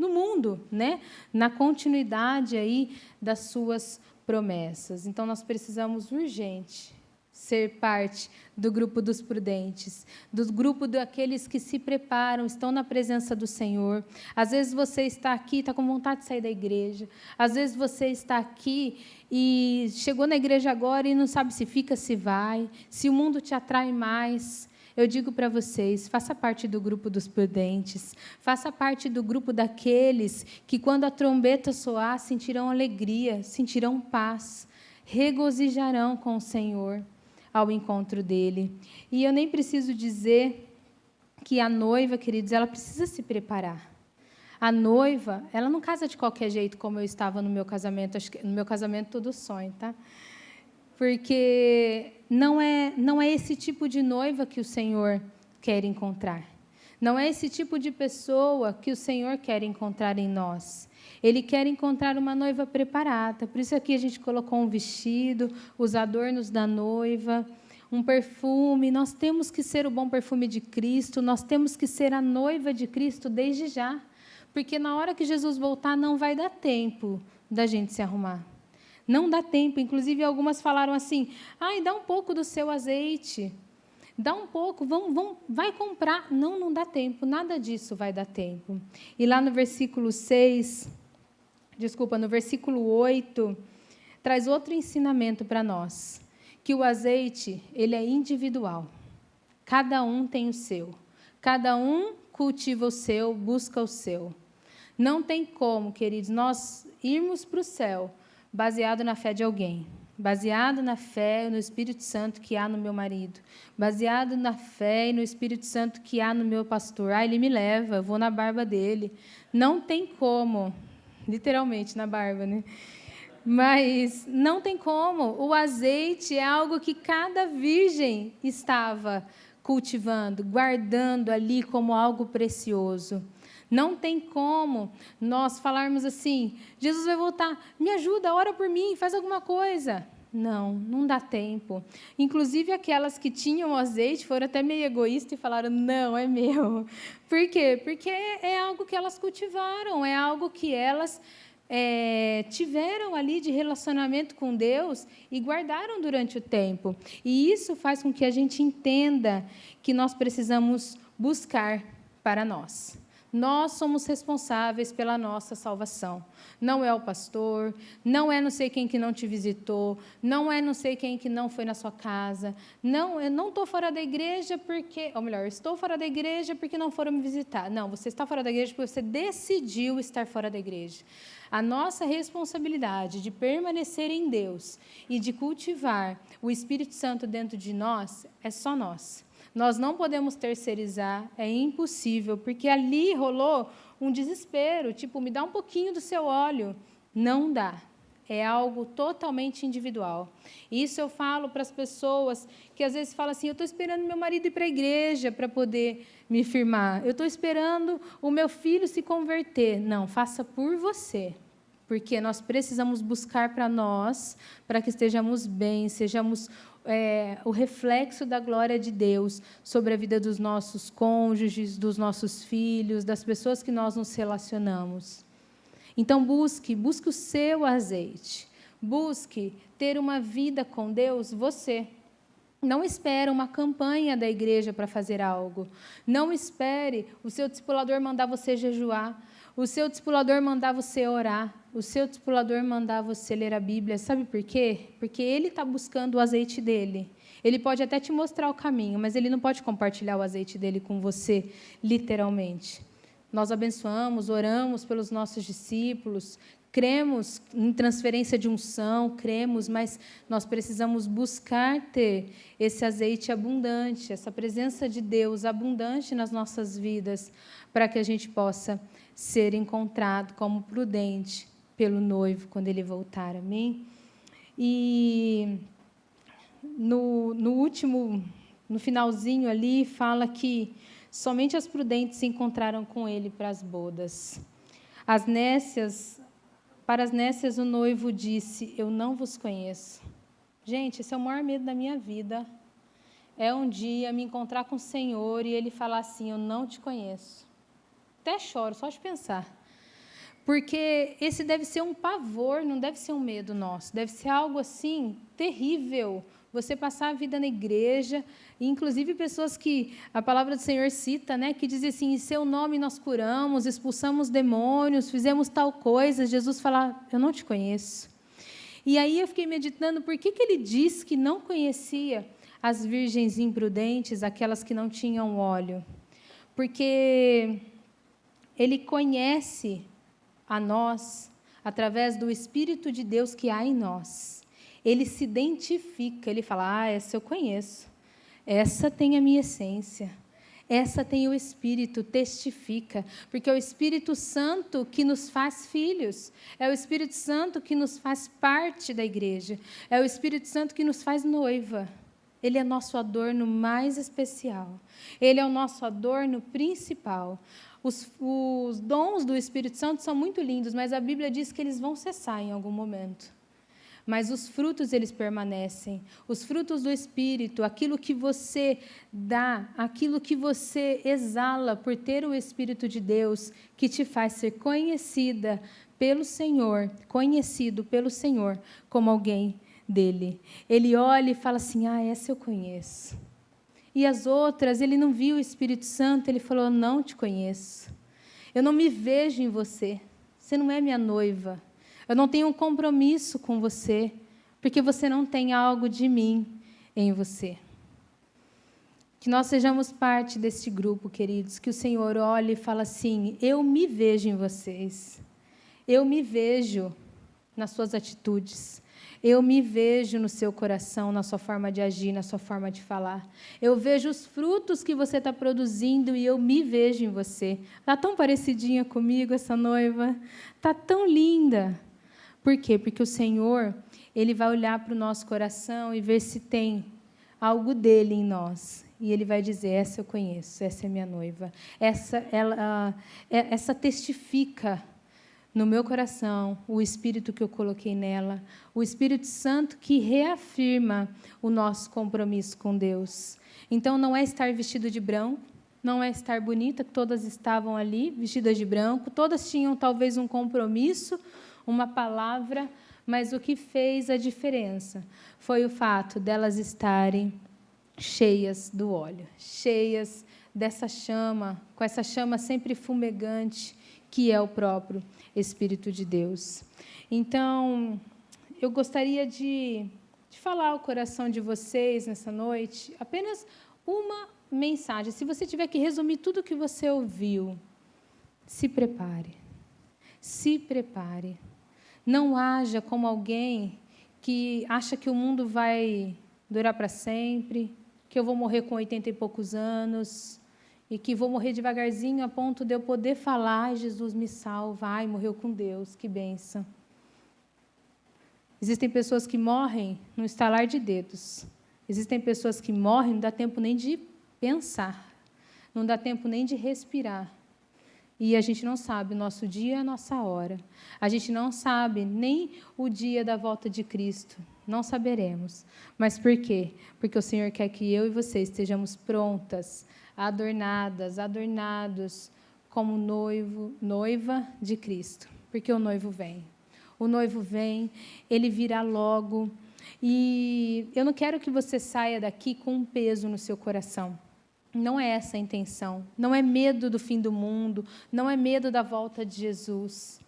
S1: mundo, né? Na continuidade aí das suas promessas. Então, nós precisamos urgente ser parte do grupo dos prudentes, do grupo daqueles que se preparam, estão na presença do Senhor. Às vezes você está aqui, está com vontade de sair da igreja. Às vezes você está aqui e chegou na igreja agora e não sabe se fica, se vai, se o mundo te atrai mais. Eu digo para vocês, faça parte do grupo dos prudentes, faça parte do grupo daqueles que, quando a trombeta soar, sentirão alegria, sentirão paz, regozijarão com o Senhor ao encontro dele. E eu nem preciso dizer que a noiva, queridos, ela precisa se preparar. A noiva, ela não casa de qualquer jeito, como eu estava no meu casamento. Acho que no meu casamento todo sonho, tá? Porque não é esse tipo de noiva que o Senhor quer encontrar. Não é esse tipo de pessoa que o Senhor quer encontrar em nós. Ele quer encontrar uma noiva preparada. Por isso aqui a gente colocou um vestido, os adornos da noiva, um perfume. Nós temos que ser o bom perfume de Cristo, nós temos que ser a noiva de Cristo desde já. Porque na hora que Jesus voltar não vai dar tempo da gente se arrumar. Não dá tempo. Inclusive, algumas falaram assim, dá um pouco do seu azeite. Dá um pouco, vai comprar. Não dá tempo, nada disso vai dar tempo. E lá no versículo 8, traz outro ensinamento para nós, que o azeite, ele é individual. Cada um tem o seu. Cada um cultiva o seu, busca o seu. Não tem como, queridos, nós irmos para o céu baseado na fé de alguém. Baseado na fé no Espírito Santo que há no meu marido. Baseado na fé e no Espírito Santo que há no meu pastor. Ele me leva, eu vou na barba dele. Não tem como, literalmente na barba, né? Mas não tem como. O azeite é algo que cada virgem estava cultivando, guardando ali como algo precioso. Não tem como nós falarmos assim, Jesus vai voltar, me ajuda, ora por mim, faz alguma coisa. Não dá tempo. Inclusive, aquelas que tinham azeite foram até meio egoístas e falaram, não, é meu. Por quê? Porque é algo que elas cultivaram, é algo que elas tiveram ali de relacionamento com Deus e guardaram durante o tempo. E isso faz com que a gente entenda que nós precisamos buscar para nós. Nós somos responsáveis pela nossa salvação. Não é o pastor, não é não sei quem que não te visitou, não é não sei quem que não foi na sua casa. Não, eu não estou fora da igreja porque... Ou melhor, estou fora da igreja porque não foram me visitar. Não, você está fora da igreja porque você decidiu estar fora da igreja. A nossa responsabilidade de permanecer em Deus e de cultivar o Espírito Santo dentro de nós é só nossa. Nós não podemos terceirizar, é impossível, porque ali rolou um desespero, tipo, me dá um pouquinho do seu óleo. Não dá. É algo totalmente individual. Isso eu falo para as pessoas que às vezes falam assim, eu estou esperando meu marido ir para a igreja para poder me firmar. Eu estou esperando o meu filho se converter. Não, faça por você. Porque nós precisamos buscar para nós, para que estejamos bem, sejamos o reflexo da glória de Deus sobre a vida dos nossos cônjuges, dos nossos filhos, das pessoas que nós nos relacionamos. Então, busque o seu azeite. Busque ter uma vida com Deus, você. Não espere uma campanha da igreja para fazer algo. Não espere o seu discipulador mandar você jejuar. O seu discipulador mandar você orar. O seu discipulador mandar você ler a Bíblia. Sabe por quê? Porque ele está buscando o azeite dele. Ele pode até te mostrar o caminho, mas ele não pode compartilhar o azeite dele com você, literalmente. Nós abençoamos, oramos pelos nossos discípulos, cremos em transferência de unção, cremos, mas nós precisamos buscar ter esse azeite abundante, essa presença de Deus abundante nas nossas vidas, para que a gente possa ser encontrado como prudente pelo noivo quando ele voltar. Amém? E no finalzinho ali, fala que somente as prudentes se encontraram com ele para as bodas. Para as nécias, o noivo disse, eu não vos conheço. Gente, esse é o maior medo da minha vida. É um dia me encontrar com o Senhor e ele falar assim, eu não te conheço. Até choro, só de pensar. Porque esse deve ser um pavor, não deve ser um medo nosso. Deve ser algo assim, terrível. Você passar a vida na igreja, e inclusive pessoas que a palavra do Senhor cita, né, que dizem assim, em seu nome nós curamos, expulsamos demônios, fizemos tal coisa. Jesus fala, eu não te conheço. E aí eu fiquei meditando, por que ele diz que não conhecia as virgens imprudentes, aquelas que não tinham óleo? Porque ele conhece a nós através do Espírito de Deus que há em nós. Ele se identifica, ele fala, essa eu conheço, essa tem a minha essência, essa tem o Espírito, testifica, porque é o Espírito Santo que nos faz filhos, é o Espírito Santo que nos faz parte da igreja, é o Espírito Santo que nos faz noiva. Ele é nosso adorno mais especial, ele é o nosso adorno principal. Os dons do Espírito Santo são muito lindos, mas a Bíblia diz que eles vão cessar em algum momento. Mas os frutos, eles permanecem. Os frutos do Espírito, aquilo que você dá, aquilo que você exala por ter o Espírito de Deus, que te faz ser conhecida pelo Senhor, conhecido pelo Senhor como alguém dele. Ele olha e fala assim, essa eu conheço. E as outras, ele não viu o Espírito Santo, ele falou, não te conheço. Eu não me vejo em você. Você não é minha noiva. Eu não tenho um compromisso com você, porque você não tem algo de mim em você. Que nós sejamos parte deste grupo, queridos, que o Senhor olhe e fala assim, eu me vejo em vocês. Eu me vejo nas suas atitudes. Eu me vejo no seu coração, na sua forma de agir, na sua forma de falar. Eu vejo os frutos que você está produzindo e eu me vejo em você. Está tão parecidinha comigo essa noiva. Está tão linda. Por quê? Porque o Senhor, ele vai olhar para o nosso coração e ver se tem algo dele em nós. E ele vai dizer, essa eu conheço, essa é minha noiva. Essa testifica no meu coração o Espírito que eu coloquei nela, o Espírito Santo que reafirma o nosso compromisso com Deus. Então, não é estar vestido de branco, não é estar bonita, todas estavam ali vestidas de branco, todas tinham talvez um compromisso, uma palavra, mas o que fez a diferença foi o fato delas estarem cheias do óleo, cheias dessa chama, com essa chama sempre fumegante, que é o próprio Espírito de Deus. Então, eu gostaria de falar ao coração de vocês nessa noite, apenas uma mensagem. Se você tiver que resumir tudo o que você ouviu, se prepare. Se prepare. Não haja como alguém que acha que o mundo vai durar para sempre, que eu vou morrer com 80 e poucos anos, e que vou morrer devagarzinho a ponto de eu poder falar, ai, Jesus me salva, ai, morreu com Deus, que bênção. Existem pessoas que morrem no estalar de dedos. Existem pessoas que morrem, não dá tempo nem de pensar, não dá tempo nem de respirar. E a gente não sabe o nosso dia, a nossa hora. A gente não sabe nem o dia da volta de Cristo. Não saberemos. Mas por quê? Porque o Senhor quer que eu e você estejamos prontas, adornadas, adornados como noiva de Cristo. Porque o noivo vem. O noivo vem, ele virá logo. E eu não quero que você saia daqui com um peso no seu coração. Não é essa a intenção. Não é medo do fim do mundo, não é medo da volta de Jesus.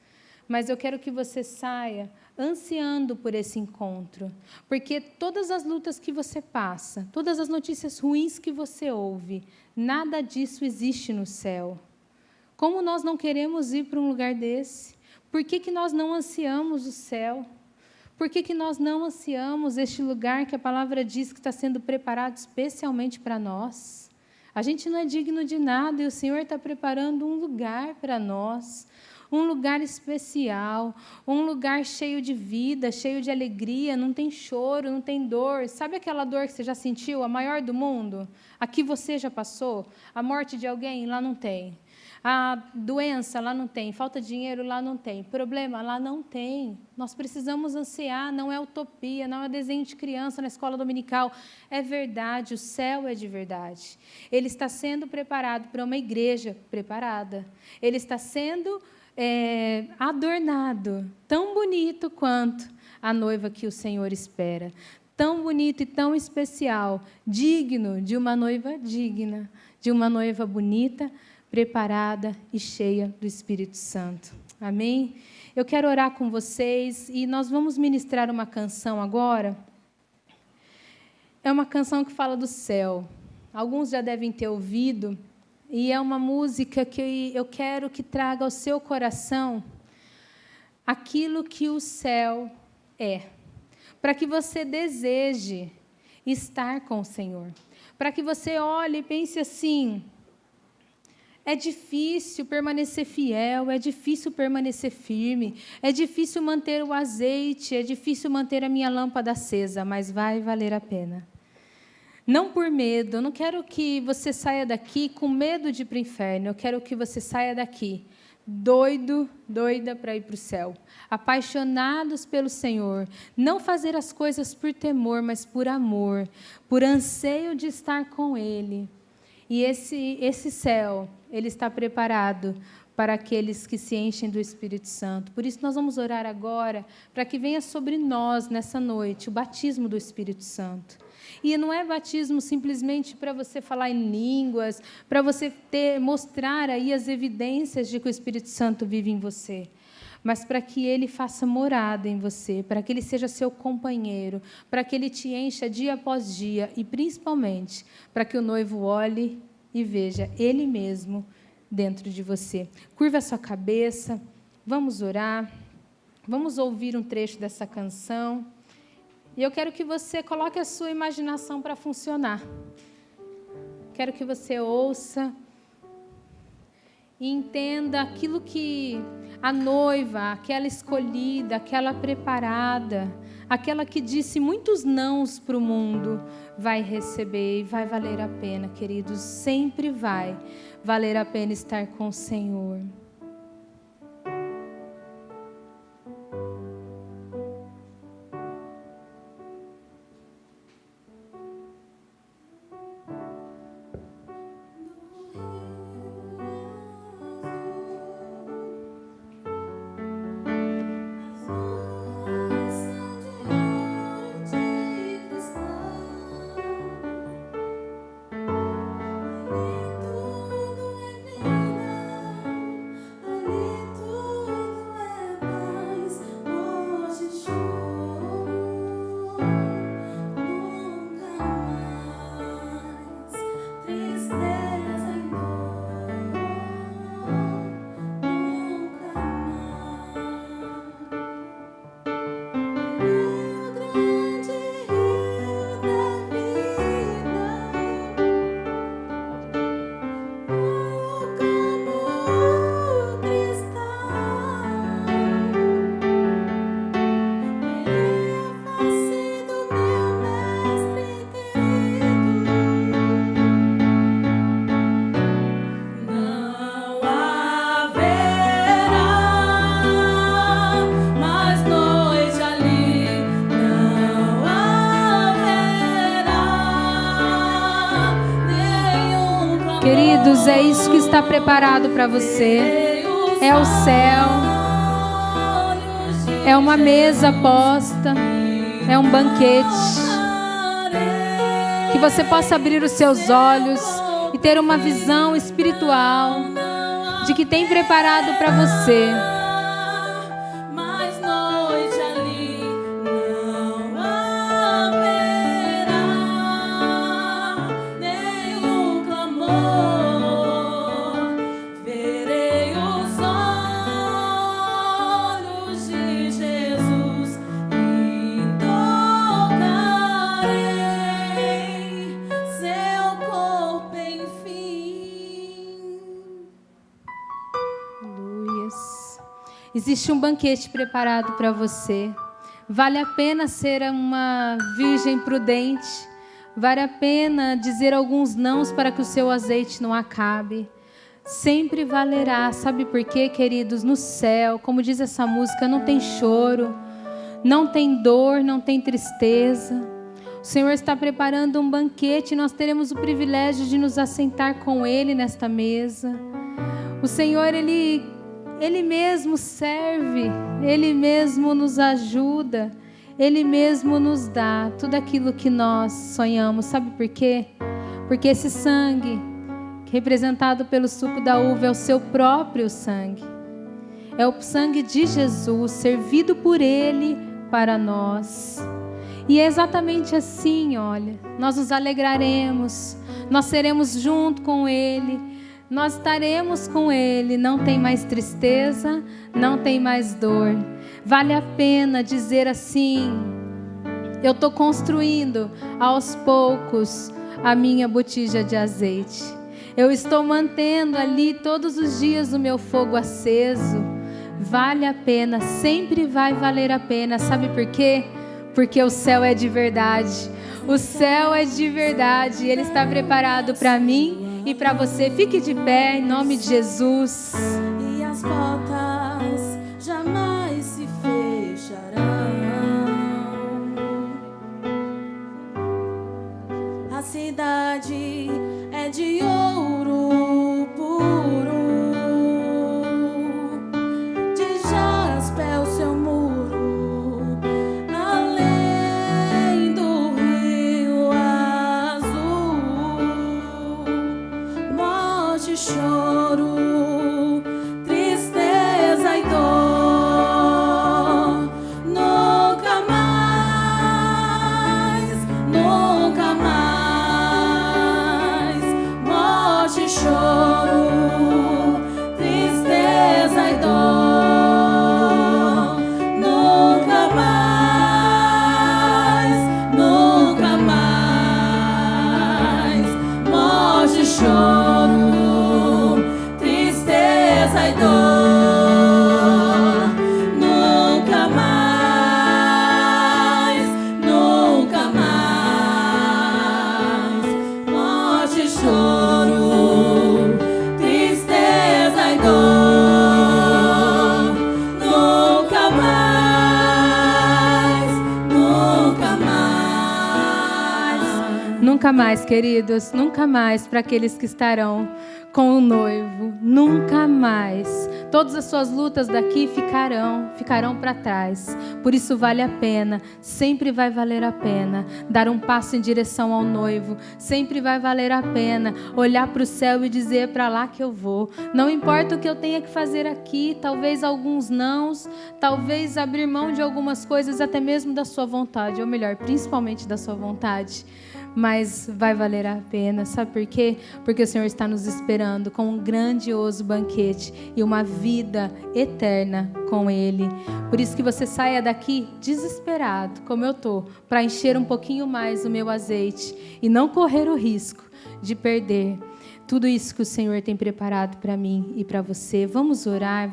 S1: Mas eu quero que você saia ansiando por esse encontro. Porque todas as lutas que você passa, todas as notícias ruins que você ouve, nada disso existe no céu. Como nós não queremos ir para um lugar desse? Por que nós não ansiamos o céu? Por que nós não ansiamos este lugar que a palavra diz que está sendo preparado especialmente para nós? A gente não é digno de nada e o Senhor está preparando um lugar para nós, um lugar especial, um lugar cheio de vida, cheio de alegria, não tem choro, não tem dor. Sabe aquela dor que você já sentiu, a maior do mundo? A que você já passou? A morte de alguém? Lá não tem. A doença, lá não tem. Falta de dinheiro, lá não tem. Problema, lá não tem. Nós precisamos ansiar, não é utopia, não é desenho de criança na escola dominical. É verdade, o céu é de verdade. Ele está sendo preparado para uma igreja preparada. Ele está sendo adornado, tão bonito quanto a noiva que o Senhor espera. Tão bonito e tão especial, digno de uma noiva digna, de uma noiva bonita, preparada e cheia do Espírito Santo. Amém? Eu quero orar com vocês e nós vamos ministrar uma canção agora. É uma canção que fala do céu. Alguns já devem ter ouvido, e é uma música que eu quero que traga ao seu coração aquilo que o céu é, para que você deseje estar com o Senhor, para que você olhe e pense assim: é difícil permanecer fiel, é difícil permanecer firme, é difícil manter o azeite, é difícil manter a minha lâmpada acesa, mas vai valer a pena. Não por medo, eu não quero que você saia daqui com medo de ir para o inferno, eu quero que você saia daqui doida para ir para o céu, apaixonados pelo Senhor, não fazer as coisas por temor, mas por amor, por anseio de estar com Ele. E esse céu, ele está preparado para aqueles que se enchem do Espírito Santo. Por isso, nós vamos orar agora para que venha sobre nós, nessa noite, o batismo do Espírito Santo. E não é batismo simplesmente para você falar em línguas, para você mostrar aí as evidências de que o Espírito Santo vive em você, mas para que ele faça morada em você, para que ele seja seu companheiro, para que ele te encha dia após dia e, principalmente, para que o noivo olhe e veja ele mesmo dentro de você. Curva a sua cabeça, vamos orar, vamos ouvir um trecho dessa canção. E eu quero que você coloque a sua imaginação para funcionar. Quero que você ouça e entenda aquilo que a noiva, aquela escolhida, aquela preparada, aquela que disse muitos nãos para o mundo, vai receber e vai valer a pena, queridos. Sempre vai valer a pena estar com o Senhor. Queridos, é isso que está preparado para você. É o céu. É uma mesa posta. É um banquete. Que você possa abrir os seus olhos e ter uma visão espiritual de que tem preparado para você. Existe um banquete preparado para você. Vale a pena ser uma virgem prudente. Vale a pena dizer alguns nãos para que o seu azeite não acabe. Sempre valerá. Sabe por quê, queridos? No céu, como diz essa música, não tem choro, não tem dor, não tem tristeza. O Senhor está preparando um banquete e nós teremos o privilégio de nos assentar com Ele nesta mesa. O Senhor, Ele mesmo serve, Ele mesmo nos ajuda, Ele mesmo nos dá tudo aquilo que nós sonhamos. Sabe por quê? Porque esse sangue, representado pelo suco da uva, é o seu próprio sangue. É o sangue de Jesus, servido por Ele para nós. E é exatamente assim, olha, nós nos alegraremos, nós seremos junto com Ele. Nós estaremos com Ele, não tem mais tristeza, não tem mais dor. Vale a pena dizer assim: eu estou construindo aos poucos a minha botija de azeite. Eu estou mantendo ali todos os dias o meu fogo aceso. Vale a pena, sempre vai valer a pena. Sabe por quê? Porque o céu é de verdade. O céu é de verdade. Ele está preparado para mim e para você. Fique de pé em nome de Jesus.
S4: E as portas jamais se fecharão. A cidade é de ouro puro, de jaspe é o seu muro, além do rio azul. Morte, choro, tristeza e dor, nunca mais, nunca mais. Morte, choro, tristeza e dor, nunca mais, nunca mais. Morte, choro, tristeza e dor, nunca mais, nunca mais. Morte, choro, tristeza e dor, nunca mais, nunca mais.
S1: Nunca mais, queridos, nunca mais para aqueles que estarão com o noivo, nunca mais. Todas as suas lutas daqui ficarão para trás. Por isso vale a pena, sempre vai valer a pena dar um passo em direção ao noivo. Sempre vai valer a pena olhar para o céu e dizer: para lá que eu vou. Não importa o que eu tenha que fazer aqui, talvez alguns nãos, talvez abrir mão de algumas coisas, até mesmo da sua vontade, ou melhor, principalmente da sua vontade. Mas vai valer a pena, sabe por quê? Porque o Senhor está nos esperando com um grandioso banquete e uma vida eterna com Ele. Por isso que você saia daqui desesperado, como eu estou, para encher um pouquinho mais o meu azeite e não correr o risco de perder tudo isso que o Senhor tem preparado para mim e para você. Vamos orar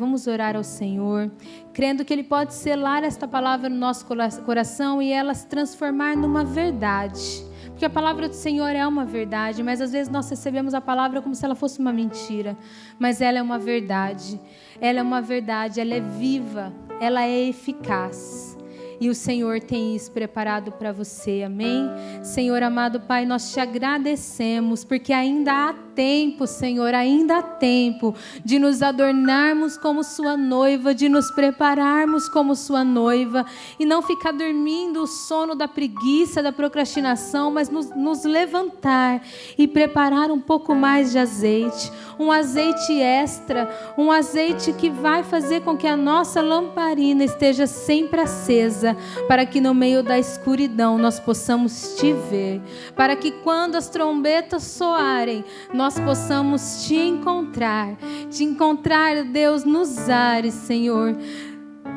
S1: ao Senhor, crendo que Ele pode selar esta palavra no nosso coração e ela se transformar numa verdade. Porque a palavra do Senhor é uma verdade, mas às vezes nós recebemos a palavra como se ela fosse uma mentira. Mas ela é uma verdade. Ela é uma verdade, ela é viva, ela é eficaz. E o Senhor tem isso preparado para você, amém? Senhor amado Pai, nós te agradecemos, porque ainda há tempo, Senhor, ainda há tempo de nos adornarmos como sua noiva, de nos prepararmos como sua noiva, e não ficar dormindo o sono da preguiça, da procrastinação, mas nos levantar e preparar um pouco mais de azeite, um azeite extra, um azeite que vai fazer com que a nossa lamparina esteja sempre acesa, para que no meio da escuridão nós possamos te ver, para que quando as trombetas soarem, nós possamos te encontrar, Deus, nos ares, Senhor,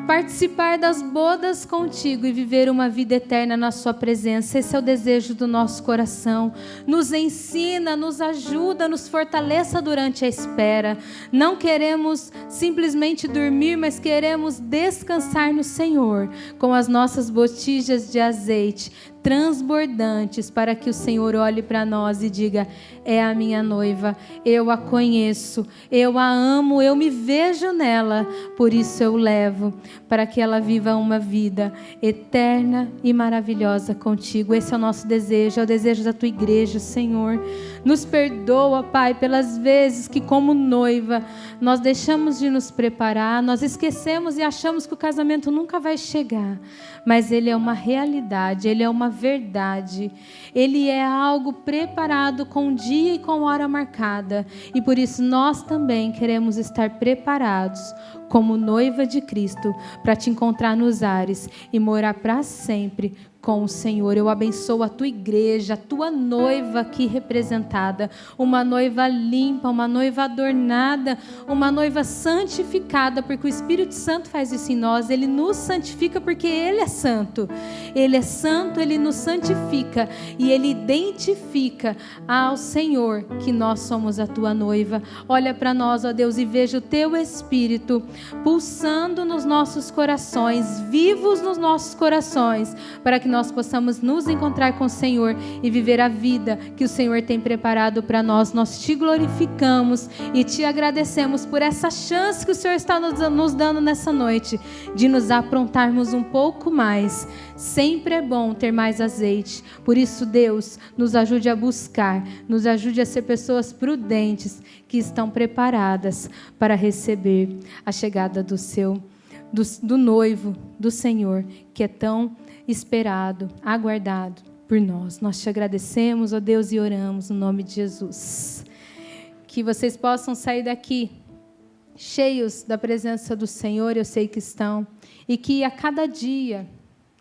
S1: participar das bodas contigo e viver uma vida eterna na sua presença. Esse é o desejo do nosso coração. Nos ensina, nos ajuda, nos fortaleça durante a espera. Não queremos simplesmente dormir, mas queremos descansar no Senhor, com as nossas botijas de azeite transbordantes, para que o Senhor olhe para nós e diga: é a minha noiva, eu a conheço, eu a amo, eu me vejo nela, por isso eu levo, para que ela viva uma vida eterna e maravilhosa contigo. Esse é o nosso desejo, é o desejo da tua igreja, Senhor. Nos perdoa, Pai, pelas vezes que, como noiva, nós deixamos de nos preparar, nós esquecemos e achamos que o casamento nunca vai chegar, mas ele é uma realidade, ele é uma verdade, ele é algo preparado com dia e com hora marcada, e por isso nós também queremos estar preparados como noiva de Cristo, para te encontrar nos ares e morar para sempre com o Senhor. Eu abençoo a tua igreja, a tua noiva aqui representada, uma noiva limpa, uma noiva adornada, uma noiva santificada, porque o Espírito Santo faz isso em nós. Ele nos santifica porque Ele é santo, Ele nos santifica e Ele identifica ao Senhor que nós somos a tua noiva. Olha para nós, ó Deus, e veja o teu Espírito pulsando nos nossos corações, vivos nos nossos corações, para que nós possamos nos encontrar com o Senhor e viver a vida que o Senhor tem preparado para nós. Nós te glorificamos e te agradecemos por essa chance que o Senhor está nos dando nessa noite, de nos aprontarmos um pouco mais. Sempre é bom ter mais azeite. Por isso, Deus, nos ajude a buscar, nos ajude a ser pessoas prudentes, que estão preparadas para receber a chegada do noivo, do Senhor, que é tão esperado, aguardado por nós. Nós te agradecemos, ó Deus, e oramos no nome de Jesus. Que vocês possam sair daqui cheios da presença do Senhor, eu sei que estão, e que a cada dia,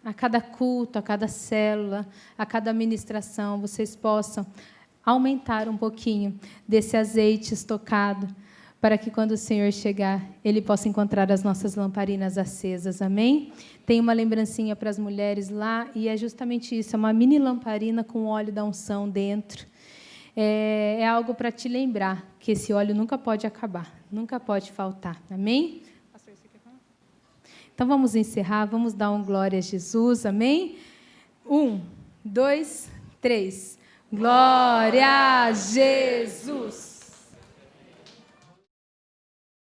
S1: a cada culto, a cada célula, a cada ministração, vocês possam aumentar um pouquinho desse azeite estocado, para que quando o Senhor chegar, Ele possa encontrar as nossas lamparinas acesas, amém? Tem uma lembrancinha para as mulheres lá, e é justamente isso, é uma mini lamparina com óleo da unção dentro. É algo para te lembrar que esse óleo nunca pode acabar, nunca pode faltar, amém? Pastor, você quer falar? Então vamos encerrar, vamos dar um glória a Jesus, amém? 1, 2, 3. Glória a Jesus!